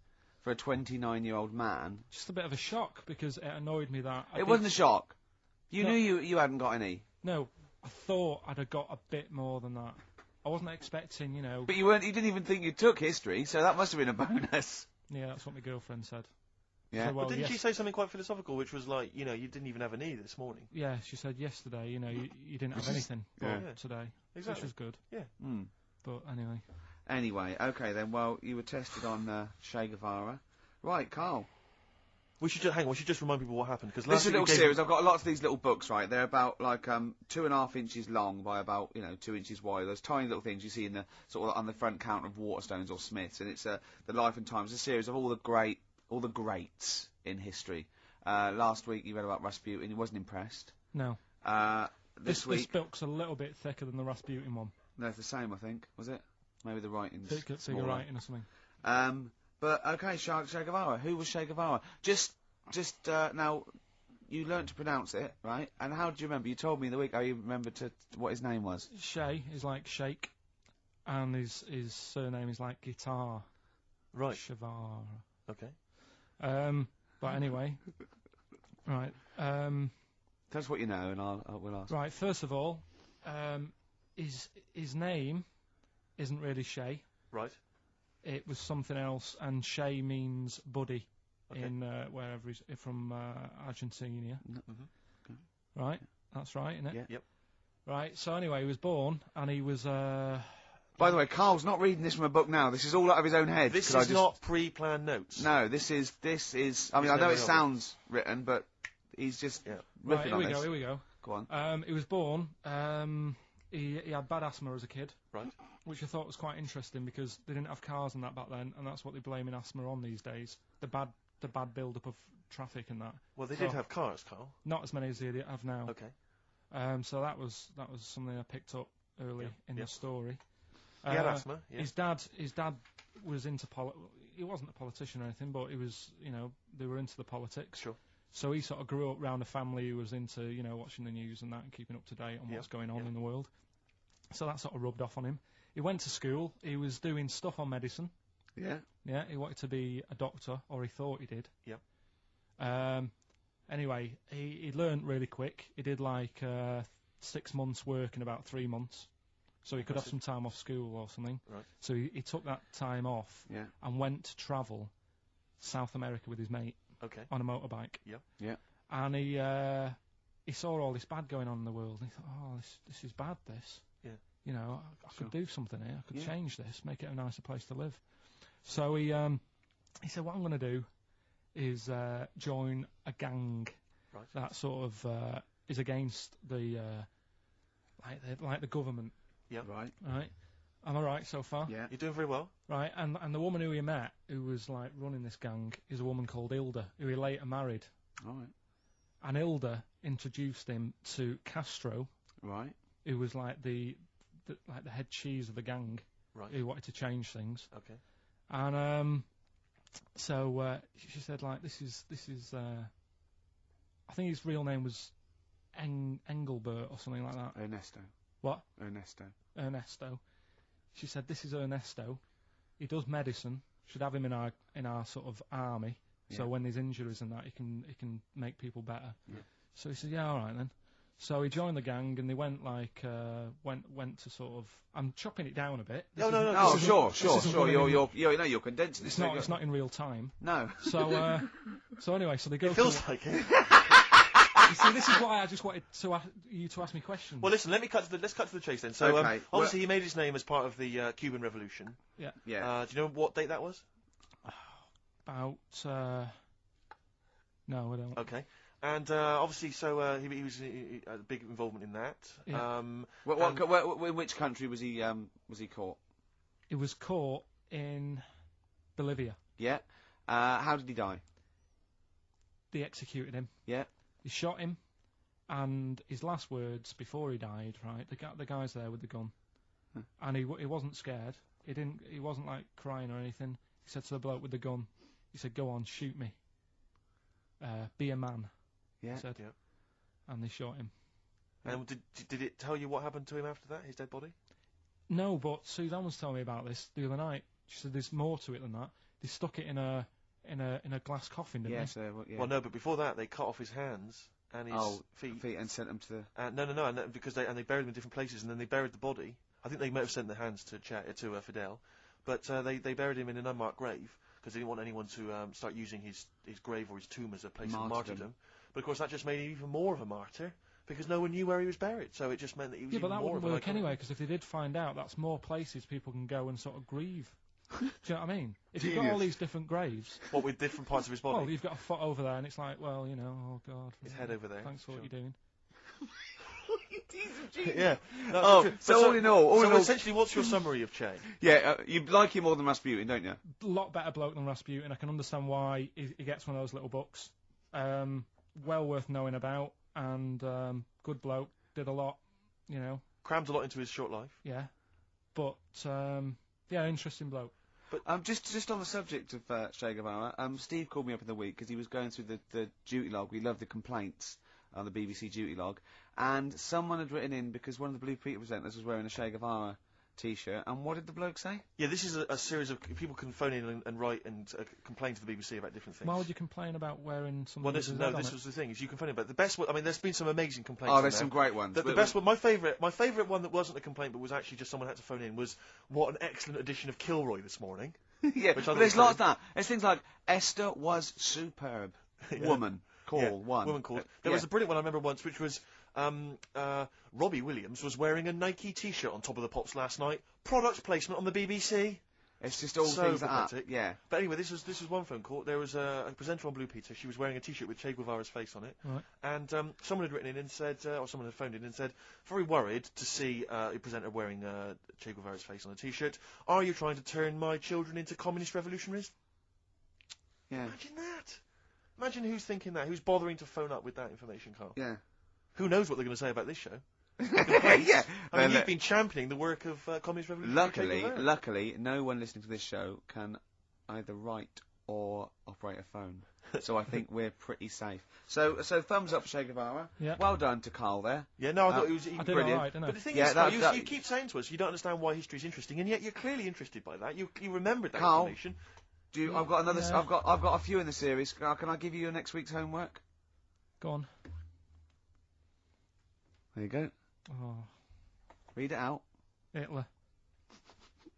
for a 29-year-old man. Just a bit of a shock because it annoyed me that... It wasn't a shock. You No. knew you hadn't got any. No, I thought I'd have got a bit more than that. I wasn't expecting, you know... But you didn't even think you took history, so that must have been a bonus. Yeah, that's what my girlfriend said. Yeah. So, well, But didn't yes- she say something quite philosophical, which was like, you know, you didn't even have an E this morning? Yeah, she said yesterday, you know, you didn't have anything Yeah. but today, Exactly. which was good. Hmm. But anyway, Anyway, okay then, well, you were tested on Che Guevara. Right, Karl. We should just, hang on, we should just remind people what happened, because This last is a week we little gave- series. I've got lots of these little books, right? They're about like 2.5 inches long by about 2 inches wide. Those tiny little things you see in the sort of on the front counter of Waterstones or Smiths, and it's the Life and Times. It's a series of all the greats in history. Last week you read about Rasputin. He wasn't impressed. no. This This week, book's a little bit thicker than the Rasputin one. no, it's the same. I think was it? Maybe the writing's So you're smaller. writing or something. But okay, Che Guevara. Who was Che Guevara? Just now, you learnt to pronounce it, right? And how do you remember? You told me the week how you remembered what his name was. Che is like shake, and his surname is like guitar. Right, Shavara. okay. But anyway, right. Tell us what you know, and we'll ask. Right. First of all, his name isn't really Che. Right. It was something else, and Che means buddy Okay. in wherever he's from Argentina. Mhm. Right, that's right, isn't it? Yeah. Yep. Right. So anyway, he was born, and he was. By the way, Carl's not reading this from a book now. This is all out of his own head. This 'cause I is just- not pre-planned notes. No, this is. I mean, It's I know never it held. sounds written, but he's just Yeah. Right. riffing Here on we this. go. Here we go. Go on. He was born. He had bad asthma as a kid. Right. Which I thought was quite interesting because they didn't have cars and that back then, and that's what they're blaming asthma on these days. The bad build-up of traffic and that. Well, they So- did have cars, Carl. Not as many as they have now. Okay. So that was something I picked up early in the story. He had asthma. Yeah. His dad was into he wasn't a politician or anything, but he was, they were into the politics. Sure. So he sort of grew up around a family who was into, watching the news and that and keeping up to date on what's going on in the world. So that sort of rubbed off on him. He went to school. He was doing stuff on medicine. Yeah. Yeah, he wanted to be a doctor, or he thought he did. Yeah. Anyway, he learned really quick. He did 6 months work in about 3 months. So he could have some time off school or something. Right. So he took that time off and went to travel South America with his mate on a motorbike. Yep. Yeah. And he saw all this bad going on in the world. And he thought, oh, this is bad, this. Yeah. I could do something here. I could change this, make it a nicer place to live. So he said, what I'm going to do is join a gang that sort of is against the like the government. Yeah. Right. Right. Am I right so far? Yeah. You're doing very well. Right. And the woman who he met, who was running this gang, is a woman called Hilda, who he later married. All right. And Hilda introduced him to Castro, Right. who was the head cheese of the gang, Right. who wanted to change things. Okay. And so she said, this is I think his real name was Engelbert or something like that. Ernesto. What? Ernesto. She said, this is Ernesto. He does medicine. Should have him in our sort of army. So when there's injuries and that, he can make people better. Yeah. So he said, yeah, all right then. So he joined the gang, and they went went to sort of. I'm chopping it down a bit. No. Oh, sure. You're condensing. It's not in real time. No. So anyway, so they go. It feels like it. You see, this is why I just wanted you to ask me questions. Well, listen. Let's cut to the chase then. So, obviously, he made his name as part of the Cuban Revolution. Yeah. Yeah. Do you know what date that was? About. No, I don't. Okay. And obviously, so he was a big involvement in that. Yeah. In which country was he caught? It was caught in Bolivia. Yeah. How did he die? They executed him. Yeah. They shot him, and his last words before he died, right? The guy's there with the gun, and he wasn't scared. He wasn't crying or anything. He said to the bloke with the gun, he said, "Go on, shoot me. Be a man." Yeah. He said. Yeah. And they shot him. And did it tell you what happened to him after that? His dead body? No, but Suzanne was telling me about this the other night. She said there's more to it than that. They stuck it in a glass coffin, didn't they? Yeah. Well, no, but before that, they cut off his hands and his feet and sent them to the. No, and because they buried him in different places, and then they buried the body. I think they might have sent the hands to Fidel, but they buried him in an unmarked grave because they didn't want anyone to start using his grave or his tomb as a place of martyrdom. But of course, that just made him even more of a martyr because no one knew where he was buried. So it just meant that he was even more of a. Yeah, but that wouldn't work anyway, because if they did find out, that's more places people can go and sort of grieve. Do you know what I mean? If you've got all these different graves. What, with different parts of his body? Well, you've got a foot over there, and it's like, well, oh God. His head over there. Thanks for what you're doing. Yeah. No, so all in all, essentially, what's your summary of Che? Yeah, you like him more than Rasputin, don't you? A lot better bloke than Rasputin. I can understand why he gets one of those little books. Well worth knowing about, and good bloke. Did a lot, Crammed a lot into his short life. Yeah, but interesting bloke. But just on the subject of Che Guevara, Steve called me up in the week because he was going through the duty log. We love the complaints on the BBC duty log, and someone had written in because one of the Blue Peter presenters was wearing a Che Guevara T-shirt, and what did the bloke say? Yeah, this is a series of people can phone in and write and complain to the BBC about different things. Why would you complain about wearing something? Well, this was the thing. Is you can phone in, but the best one. I mean, there's been some amazing complaints. Oh, there's some great ones. The best one, my favourite one that wasn't a complaint, but was actually just someone had to phone in, was what an excellent edition of Kilroy this morning. Yeah, but there's lots of that. There's things like Esther was superb. Yeah. Woman called one. Woman called. There was a brilliant one I remember once, which was Robbie Williams was wearing a Nike T-shirt on Top of the Pops last night. Product placement on the BBC. It's just all so things like pathetic. that. Yeah. But anyway, this was one phone call. There was a presenter on Blue Peter. She was wearing a T-shirt with Che Guevara's face on it. Right. And someone had written in and said, or someone had phoned in and said, very worried to see a presenter wearing Che Guevara's face on a T-shirt. Are you trying to turn my children into communist revolutionaries? Yeah. Imagine that. Imagine who's thinking that. Who's bothering to phone up with that information, Karl? Yeah. Who knows what they're going to say about this show? Yeah. I mean, you've been championing the work of Communist Revolution. Luckily, no one listening to this show can either write or operate a phone. So I think we're pretty safe. So thumbs up for Che Guevara. Yeah. Well done to Karl there. Yeah, no, I thought it was I did brilliant. alright, didn't I? But the thing Yeah, is, Karl, that- you keep saying to us you don't understand why history is interesting, and yet you're clearly interested by that. You remembered that Karl, information. I've got another. Yeah. I've got a few in the series. Can I give you your next week's homework? Go on. There you go. Oh, Read it out. Hitler.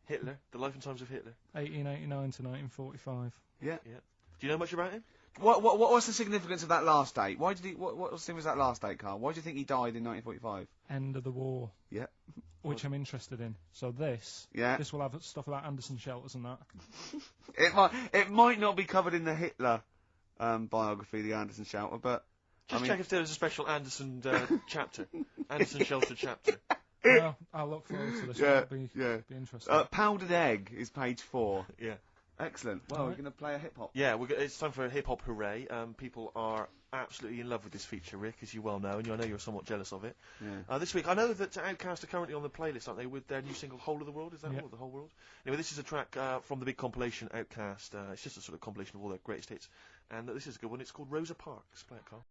Hitler, the life and times of Hitler. 1889 to 1945. Yeah. Yeah. Do you know much about him? What's the significance of that last date? Why did he? What was that last date, Karl? Why do you think he died in 1945? End of the war. Yeah. Which I'm interested in. So this Yeah. will have stuff about Anderson shelters and that. It might not be covered in the Hitler biography, the Anderson Shelter, but Just check if there was a special Anderson chapter. Anderson Shelter chapter. Well, I'll look forward to this. Yeah, It'll be yeah. interesting. Powdered Egg is page 4. Yeah. Excellent. Well, we're going to play a hip hop. Yeah, it's time for a hip hop hooray. People are absolutely in love with this feature, Rick, as you well know, and I know you're somewhat jealous of it. Yeah. This week, I know that Outkast are currently on the playlist, aren't they, with their new single "Whole of the World"? Is that Yeah. all? The whole world. Anyway, this is a track from the big compilation Outkast. It's just a sort of compilation of all their greatest hits, and this is a good one. It's called Rosa Parks. Play it, Karl.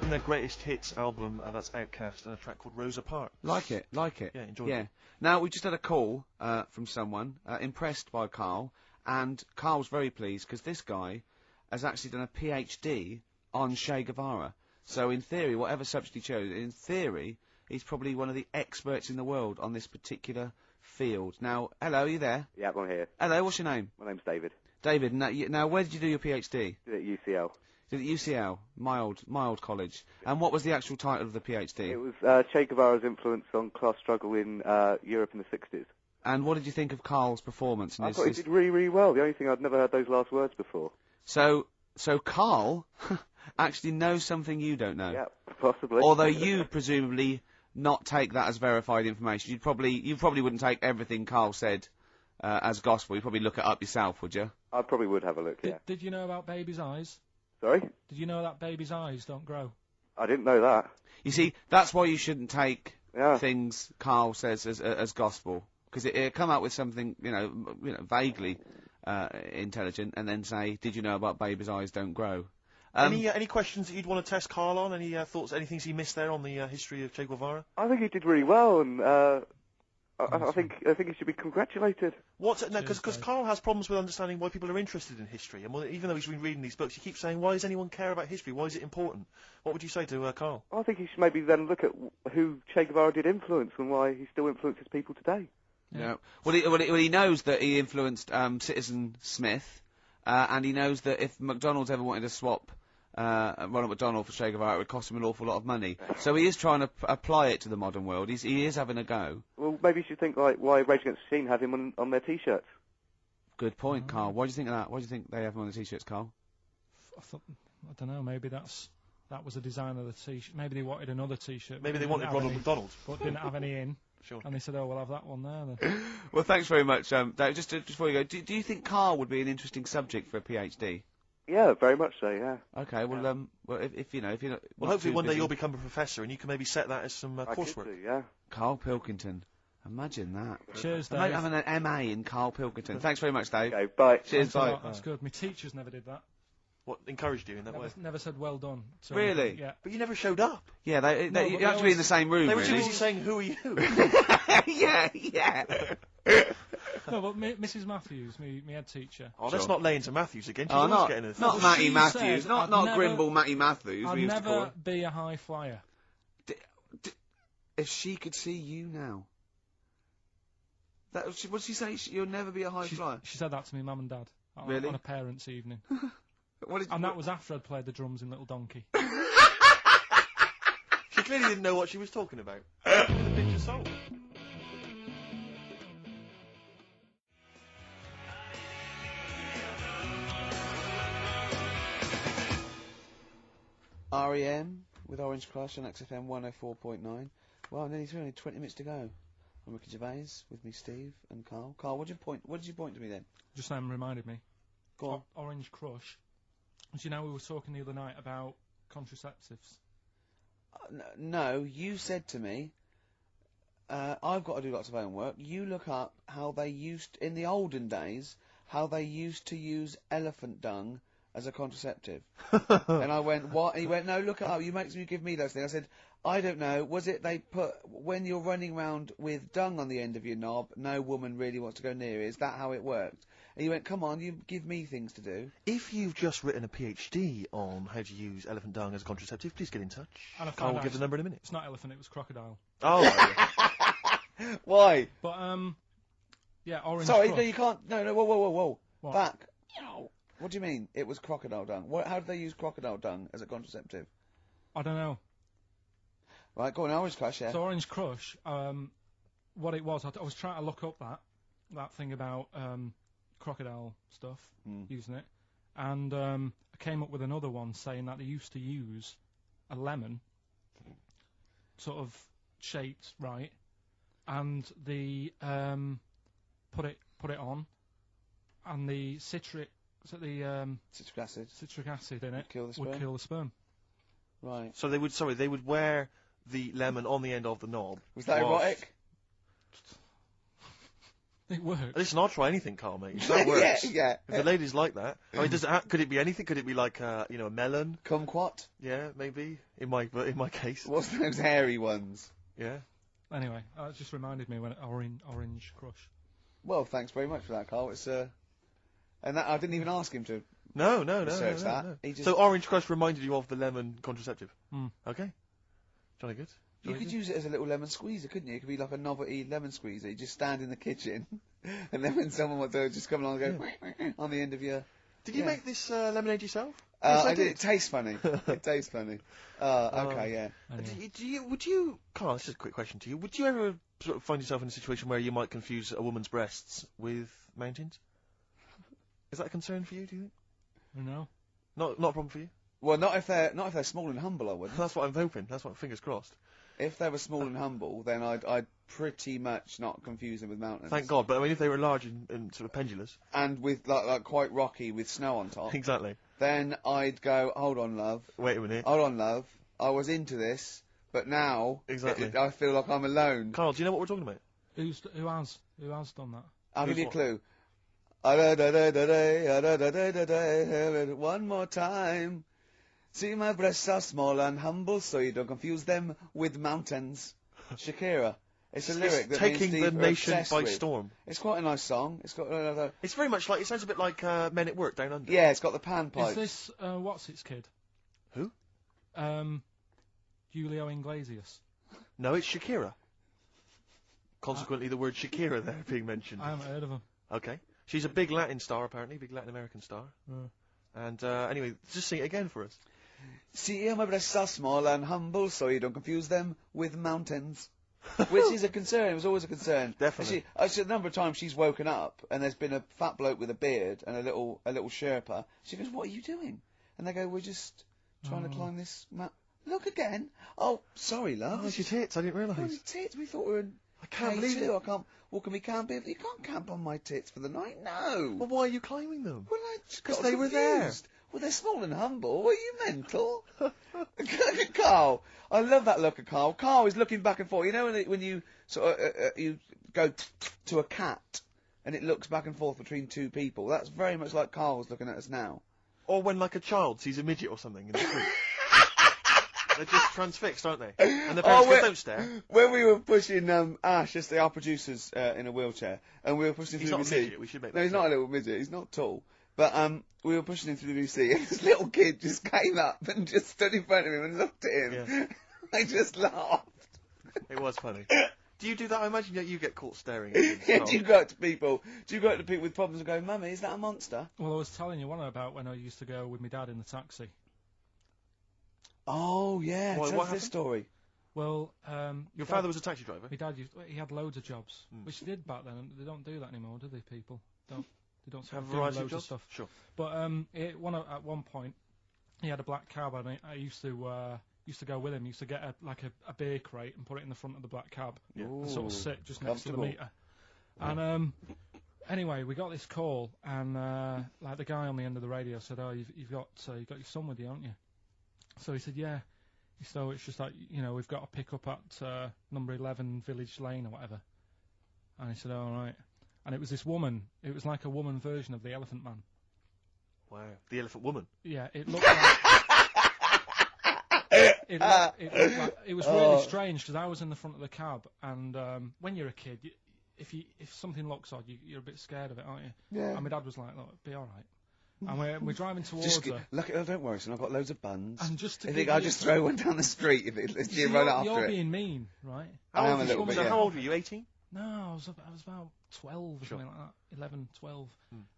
From their greatest hits album, that's Outkast, and a track called Rosa Parks. Like it. Yeah, enjoy Yeah. it. Now, we just had a call from someone impressed by Karl, and Karl's very pleased because this guy has actually done a PhD on Che Guevara. So, in theory, whatever subject he chose, in theory, he's probably one of the experts in the world on this particular field. Now, hello, are you there? Yeah, I'm here. Hello, what's your name? My name's David. David. Now where did you do your PhD? Did it at UCL. Did it at UCL, my old college. And what was the actual title of the PhD? It was Che Guevara's influence on class struggle in Europe in the 60s. And what did you think of Karl's performance? I thought he did really, really well. The only thing I'd never heard those last words before. So Karl actually knows something you don't know. Yeah, possibly. Although you presumably not take that as verified information. You probably wouldn't take everything Karl said as gospel. You'd probably look it up yourself, would you? I probably would have a look, yeah. Did you know about babies' eyes? Sorry? Did you know that babies' eyes don't grow? I didn't know that. You see, that's why you shouldn't take Yeah. things Karl says as gospel, because it'll come out with something vaguely intelligent, and then say, "Did you know about babies' eyes don't grow?" Any questions that you'd want to test Karl on? Any thoughts? Any things he missed there on the history of Che Guevara? I think he did really well, and I think he should be congratulated. Because Karl has problems with understanding why people are interested in history, and even though he's been reading these books, he keeps saying, "Why does anyone care about history? Why is it important?" What would you say to Karl? I think he should maybe then look at who Che Guevara did influence and why he still influences people today. Yeah. Well, he knows that he influenced Citizen Smith, and he knows that if McDonald's ever wanted to swap Ronald McDonald for Che Guevara, it would cost him an awful lot of money. So he is trying to apply it to the modern world. He is having a go. Well, maybe you should think like why Rage Against the Machine have him on their T-shirts. Good point, Karl. Why do you think of that? Why do you think they have him on the T-shirts, Karl? I don't know. Maybe that was the design of the T-shirt. Maybe they wanted another T-shirt. Maybe they didn't wanted have Ronald any, McDonald. but didn't have any in. Sure. And they said, "Oh, we'll have that one there then." Well, thanks very much, Dave. Just before you go, do you think Karl would be an interesting subject for a PhD? Yeah, very much so. Yeah. Okay. Well, if you're not. Well, hopefully one day you'll become a professor, and you can maybe set that as some I coursework. could do, yeah. Karl Pilkington. Imagine that. Cheers, Dave. Imagine having an MA in Karl Pilkington. Thanks very much, Dave. Okay, bye. Cheers, Thanks a bye. lot, That's good. My teachers never did that. What encouraged you in that way? Never said well done. So, Really? Yeah. But you never showed up. Yeah, No, you but have they to be in the same room, They were too really. busy saying, "Who are you?" yeah. No, but Mrs. Matthews, me head teacher. Oh, let's not lay into Matthews again. She's Oh, always getting a not Well, Matty she Matthews, said not I'd never- Grimble Matty Matthews. I'd we used to call never her. be a high flyer. If she could see you now. What did she say? You'll never be a high flyer. She said that to me, mum and dad, Really? on a parents' evening. And That was after I'd played the drums in Little Donkey. She clearly didn't know what she was talking about. The picture sold. REM with Orange Crush on XFM 104.9. Well, nearly through. Only 20 minutes to go. I'm Ricky Gervais with me, Steve and Karl. Karl, what did you point to me then? Just reminded me. Go on. Orange Crush. Do you know we were talking the other night about contraceptives? No, you said to me, I've got to do lots of homework. You look up how they used, in the olden days, how they used to use elephant dung as a contraceptive. And I went, what? And he went, no, look it up. You give me those things. I said, I don't know. Was it they put, when you're running around with dung on the end of your knob, no woman really wants to go near it. Is that how it worked? And you went, come on, you give me things to do. If you've just written a PhD on how to use elephant dung as a contraceptive, please get in touch. And I Karl found will out give the number in a minute. It's not elephant, it was crocodile. Oh, right. Why? But, yeah, Orange Sorry, Crush. no, you can't. No, whoa. What? Back. What do you mean? It was crocodile dung. How did they use crocodile dung as a contraceptive? I don't know. Right, go on, Orange Crush, yeah. So Orange Crush, what it was, I was trying to look up that thing about crocodile stuff, using it, and I came up with another one saying that they used to use a lemon, sort of shaped right, and the put it on, and the citric acid in it would kill the sperm. Right. So they would wear the lemon on the end of the knob. Was that erotic? It worked. Listen, I'll try anything, Karl, mate. If that works. yeah. If the ladies like that. I mean, could it be anything? Could it be like, a melon? Kumquat? Yeah, maybe. In my case. What's those hairy ones? Yeah. Anyway, it just reminded me when Orange Crush. Well, thanks very much for that, Karl. It's and that I didn't even ask him to. No. Research that. He just- So Orange Crush reminded you of the lemon contraceptive. Mm. Okay. Jolly good. You could use it as a little lemon squeezer, couldn't you? It could be like a novelty lemon squeezer. You just stand in the kitchen, and then when someone wants to just come along and go on the end of your... Did you make this lemonade yourself? I did. It tastes funny. It tastes funny. Okay, yeah. Anyway. Would you, Karl, this is a quick question to you. Would you ever sort of find yourself in a situation where you might confuse a woman's breasts with mountains? Is that a concern for you, do you think? No. Not a problem for you? Well, not if they're small and humble, I wouldn't. That's what I'm hoping. That's what, fingers crossed. If they were small and humble, then I'd pretty much not confuse them with mountains. Thank God. But I mean, if they were large and sort of pendulous. And with like quite rocky with snow on top. Exactly. Then I'd go, hold on, love. Wait a minute. Hold on, love. I was into this, but now Exactly. I feel like I'm alone. Karl, do you know what we're talking about? Who has done that? I'll give you a what? clue. One more time. See, my breasts are small and humble, so you don't confuse them with mountains. Shakira. It's a lyric that taking me the and Steve are nation obsessed by with. storm. It's quite a nice song. It's got It's very much like, it sounds a bit like Men at Work Down Under. yeah, it's got the panpipes. Is this what's its kid? Who? Julio Iglesias. No, it's Shakira. Consequently, the word Shakira there being mentioned. I haven't heard of him. Okay. She's a big Latin star, apparently, big Latin American star. And anyway, just sing it again for us. See, my breasts are small and humble, so you don't confuse them with mountains. Which is a concern. It was always a concern. Definitely. A number of times she's woken up and there's been a fat bloke with a beard and a little Sherpa. She goes, "What are you doing?" And they go, "We're just trying to climb this Look again. Oh, sorry, love. Oh, it's your tits. I didn't realise. Oh, your tits. We thought we were in I can't K2. believe it. I can't. Well, can we camp here? You can't camp on my tits for the night. No. Well, why are you climbing them? Well, I just 'Cause got they were there. confused. Well, they're small and humble. Are you mental? Look at Karl. I love that look at Karl. Karl is looking back and forth. You know when you sort of you go to a cat and it looks back and forth between two people. That's very much like Karl's looking at us now. Or when, like, a child sees a midget or something in the street. They're just transfixed, aren't they? And the parents go, don't stare. When we were pushing Ash, just our producers, in a wheelchair, and we were pushing He's through not the a VC. midget, we should make No, that he's clear. not a little midget. He's not tall. But we were pushing him through the VC, and this little kid just came up and just stood in front of him and looked at him. Yeah. I just laughed. It was funny. Do you do that? I imagine that you get caught staring at him. Yeah, Karl. do you go up to people with problems and go, "Mummy, is that a monster?" Well, I was telling you one about when I used to go with my dad in the taxi. Oh yeah, What tell us happened? this story. Well, Your father was a taxi driver? my dad he had loads of jobs, Mm. which he did back then. They don't do that anymore, do they? People they don't sort Have of a do variety loads of of jobs? stuff. Sure. But at one point, he had a black cab, and I used to used to go with him. Used to get a beer crate and put it in the front of the black cab and sort of Ooh, sit just next to the comfortable. meter. And anyway, we got this call, and like the guy on the end of the radio said, "Oh, you've got your son with you, haven't you?" So he said, "Yeah." So it's just like, we've got to pick up at number 11 Village Lane or whatever. And he said, "Oh, all right." And it was this woman. It was like a woman version of the Elephant Man. Wow. The Elephant Woman. Yeah, it looked like. It looked like, it was really strange because I was in the front of the cab, and when you're a kid, if something looks odd, you're a bit scared of it, aren't you? Yeah. And my dad was like, "Look, it'll be all right." And we're driving towards Just her. look, don't worry, son. I've got loads of buns. And just to I give think I'll you- just throw one down the street if you run after You're it. being mean, right? I am a was little this bit, woman? yeah. How old were you? 18? No, I was about 12 or Sure. something like that. 11, 12.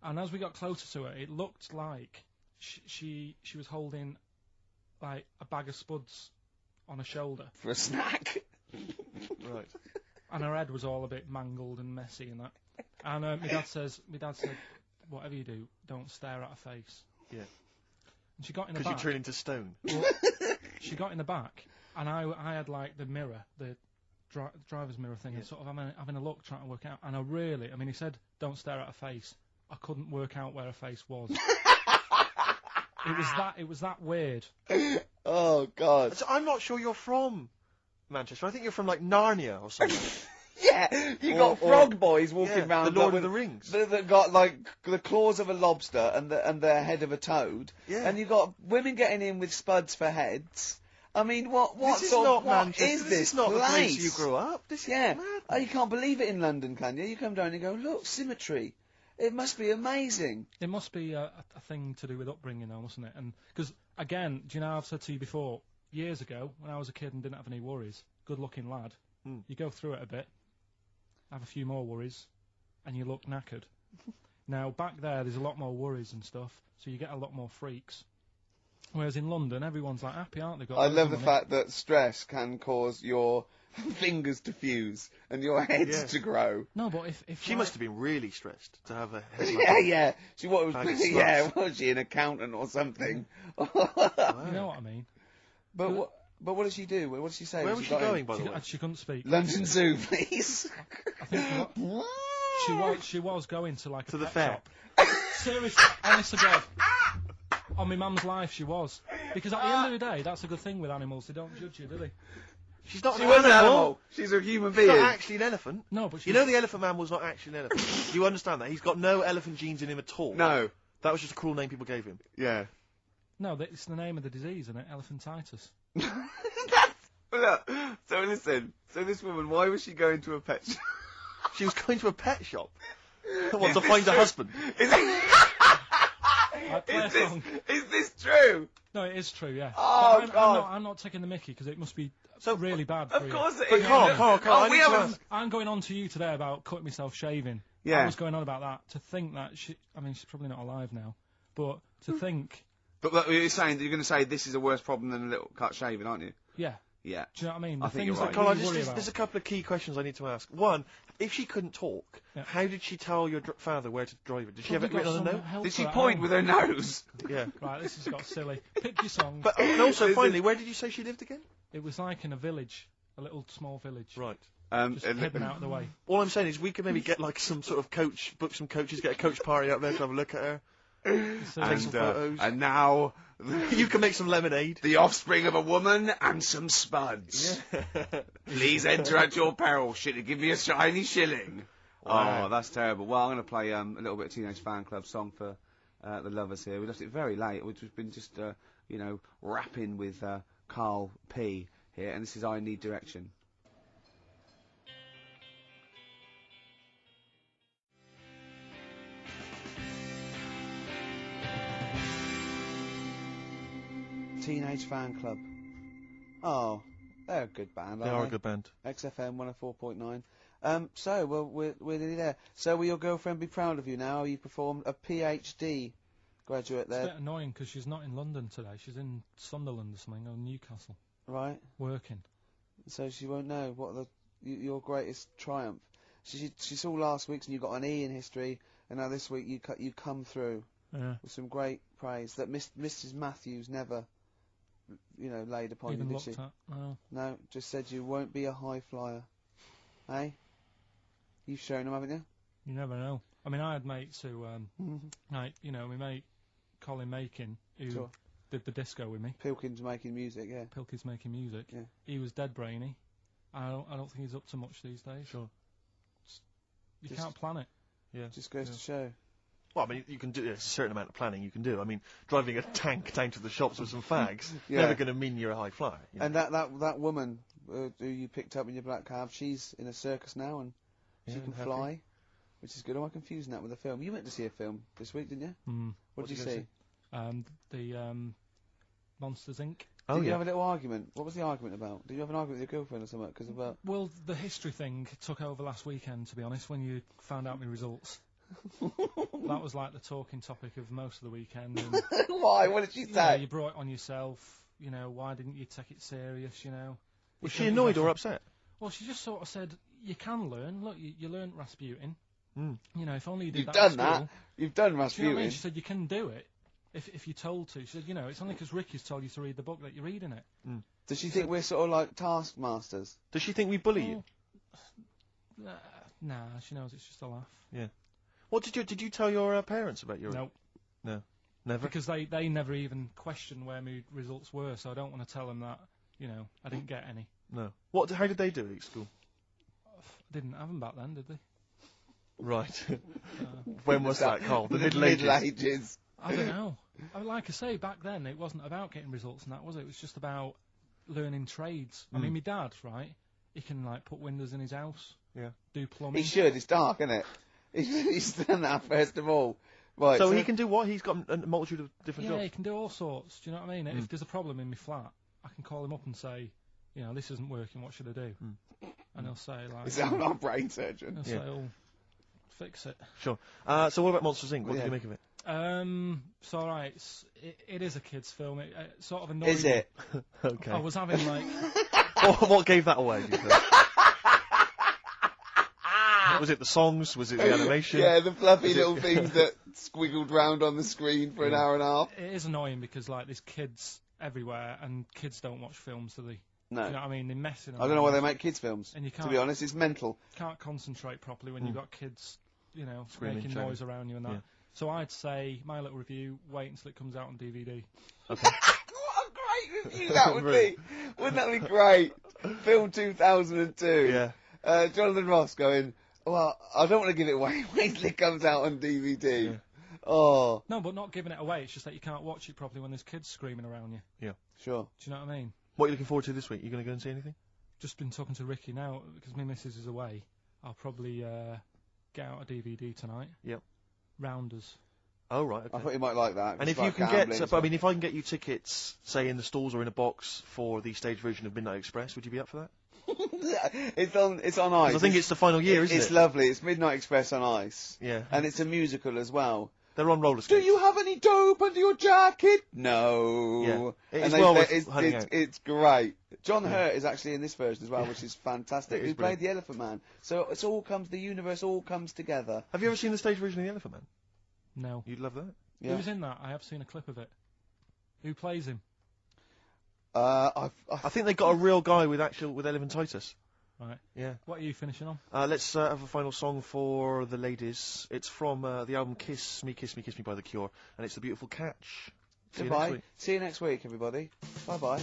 And as we got closer to her, it looked like she was holding like a bag of spuds on her shoulder, For a snack. Right. and her head was all a bit mangled and messy and that. And my dad said, "Whatever you do, don't stare at her face." Yeah. And she got in the Because you back. turn into stone. She got in the back, and I had like the mirror, the driver's mirror thing, and sort of having a look, trying to work out. And he said, "Don't stare at her face." I couldn't work out where her face was. It was that weird. Oh, God. So I'm not sure you're from Manchester. I think you're from like Narnia or something. Yeah, you got frog boys walking Yeah, around. the Lord with, of the Rings. That got like the claws of a lobster and the head of a toad. Yeah. And you got women getting in with spuds for heads. I mean, what This is sort not of, what Manchester. is This is not place? the place you grew up. This is Yeah. mad. Oh, you can't believe it in London, can you? You come down and you go, look, symmetry. It must be amazing. It must be a thing to do with upbringing, though, mustn't it? And because again, do you know, I've said to you before, years ago when I was a kid and didn't have any worries, good-looking lad, you go through it a bit, have a few more worries, and you look knackered. Now, back there's a lot more worries and stuff, so you get a lot more freaks. Whereas in London, everyone's like happy, aren't they? Got I loads love of the money. fact that stress can cause your fingers to fuse and your heads Yeah. to grow. No, but if She must have been really stressed to have a head like Yeah, that. yeah. She what was? Bag of Yeah, sluts. was she an accountant or something? you know what I mean. But what did she do? What did she say? Where when was she got in? going, by the way? She couldn't speak. London Zoo, please. I think she was going to like To a the pet fair. shop. Seriously, honest to God. On my mum's life, she was. Because at the end of the day, that's a good thing with animals. They don't judge you, do they? She's not She an was an animal. animal. She's a human She's being. not actually an elephant. No, but You know the Elephant Man was not actually an elephant. Do you understand that? He's got no elephant genes in him at all. No. That was just a cruel name people gave him. Yeah. No, it's the name of the disease, isn't it? Elephantitis. Look. So listen. So this woman, why was she going to a pet shop? She was going to a pet shop. What, to find a husband? Is Play a song. this true? No, it is true, yeah. Oh, But God. I'm not taking the mickey because it must be So, really bad for Of you. course it But is. Carl, I we need to haven't. ask. I'm going on to you today about cutting myself shaving. Yeah. I was going on about that. To think that she's probably not alive now, but to think, But look, you're saying that you're going to say this is a worse problem than a little cut shaving, aren't you? yeah. Yeah. Do you know what I mean? I The think things you're that right. Carl, you worry about. there's a couple of key questions I need to ask. One, if she couldn't talk, Yeah. how did she tell your father where to drive it? Did she have it Probably written on got a some note? help Did she for it at point home. with her nose? Yeah. Right, this has got silly. Pick your song. But and also, This finally, is- where did you say she lived again? It was like in a village, a little small village. Right. Just hidden out of the way. All I'm saying is we could maybe get like some sort of coach, book some coaches, get a coach party up there to have a look at her. So Take some photos. And now You can make some lemonade. the offspring of a woman and some spuds. Please enter at your peril. Give me a shiny shilling. Wow. Oh, that's terrible. Well, I'm going to play a little bit of Teenage Fan Club song for the lovers here. We left it very late. We've been just, rapping with Karl P here, and this is I Need Direction. Teenage Fan Club. Oh, they're a good band, They aren't are they? a good band. XFM 104.9. So, well, we're nearly there. So, will your girlfriend be proud of you now? You performed a PhD graduate it's a there, bit annoying because she's not in London today. She's in Sunderland or something, or Newcastle, right? working. So she won't know what your greatest triumph. She saw last week's and you got an E in history, and now this week you come through Yeah. with some great praise that Mrs. Matthews never laid upon Even you, did looked she? at. No. No, just said you won't be a high flyer. Hey? You've shown them, haven't you? You never know. I mean, I had mates who, my mate Colin Makin, who Sure. did the disco with me. Pilkington's making music, yeah. Pilkey's making music. Yeah. He was dead brainy. I don't think he's up to much these days. Sure. You Just- can't plan it. Yeah. Just goes Yeah. to show. Well, I mean, you can do there's a certain amount of planning you can do. I mean, driving a tank down to the shops with some fags, Yeah. never going to mean you're a high flyer. You know? And that woman who you picked up in your black cab, she's in a circus now and she Yeah, can happy. fly, which is good. Am I confusing that with a film? You went to see a film this week, didn't you? Mm. What did you go see? The Monsters Inc. Oh Did you yeah. have a little argument? What was the argument about? Did you have an argument with your girlfriend or something? Because about Well, the history thing took over last weekend, to be honest, when you found out my results. That was like the talking topic of most of the weekend. And, why? What did she say? you brought it on yourself. Why didn't you take it serious? Was she annoyed or upset? Well, she just sort of said, you can learn. Look, you learned Rasputin. Mm. If only you did You've that done at school. that. You've done Do you know what I Rasputin. mean? She said, you can do it if you're told to. She said, it's only because Ricky's told you to read the book that you're reading it. Does she think we're sort of like taskmasters? Does she think we bully you? Nah, she knows it's just a laugh. What did you tell your parents about your? No. No. Never. Because they never even questioned where my results were, so I don't want to tell them that, I didn't get any. No. How did they do it at school? Didn't have them back then, did they? Right. When was that, Karl? The Middle Ages. Ages. I don't know. Like I say, back then it wasn't about getting results and that, was it? It was just about learning trades. I mean, my dad, right? He can put windows in his house. Yeah. Do plumbing. He should. It's dark, isn't it? He's done that first of all. Right. So he can do what? He's got a multitude of different Yeah, jobs. he can do all sorts. Do you know what I mean? If there's a problem in my flat, I can call him up and say, this isn't working. What should I do? And he'll say Is that our brain surgeon? he'll say, "Oh, fix it." Sure. So what about Monsters Inc? What Yeah. did you make of it? It's all right. It is a kids' film. It sort of annoyed Is me. it? Okay. I was having what gave that away? Do you think? Was it the songs? Was it the animation? Yeah, the fluffy little things that squiggled round on the screen for an hour and a half. It is annoying because there's kids everywhere and kids don't watch films, do they? No. Do you know what I mean? They're messing I don't know why around. they make kids films. And you To can't be honest, it's mental. can't concentrate properly when you've got kids, Screaming, making shouting. noise around you and that. Yeah. So I'd say my little review, wait until it comes out on DVD. What a great review that would be! Wouldn't that be great? Film 2002. Yeah. Jonathan Ross going, well, I don't want to give it away. Wait till it comes out on DVD. Yeah. Oh, No, but not giving it away. It's just that you can't watch it properly when there's kids screaming around you. sure. Do you know what I mean? What are you looking forward to this week? You going to go and see anything? Just been talking to Ricky now because my missus is away. I'll probably get out a DVD tonight. Yep. Rounders. Oh right. I Okay. thought you might like that. And It's if you like can gambling, get, but I mean, if I can get you tickets, say in the stalls or in a box for the stage version of Midnight Express, would you be up for that? it's on ice. 'Cause I think it's the final year, isn't It's it? lovely. It's Midnight Express on ice. Yeah. And it's a musical as well. They're on roller Do skates. you have any dope under your jacket? No. Yeah. It And is well worth it's, hunting out. it's great. John Hurt is actually in this version as well, which is fantastic. It is Who played the Elephant Man. So the universe all comes together. Have you ever seen the stage version of The Elephant Man? No. You'd love that. Yeah. Who's in that? I have seen a clip of it. Who plays him? I think they got a real guy with elephantitis. Right. Yeah. What are you finishing on? Let's have a final song for the ladies. It's from the album Kiss Me, Kiss Me, Kiss Me by The Cure, and it's The Beautiful Catch. See you next Goodbye. week. See you next week, everybody. Bye bye.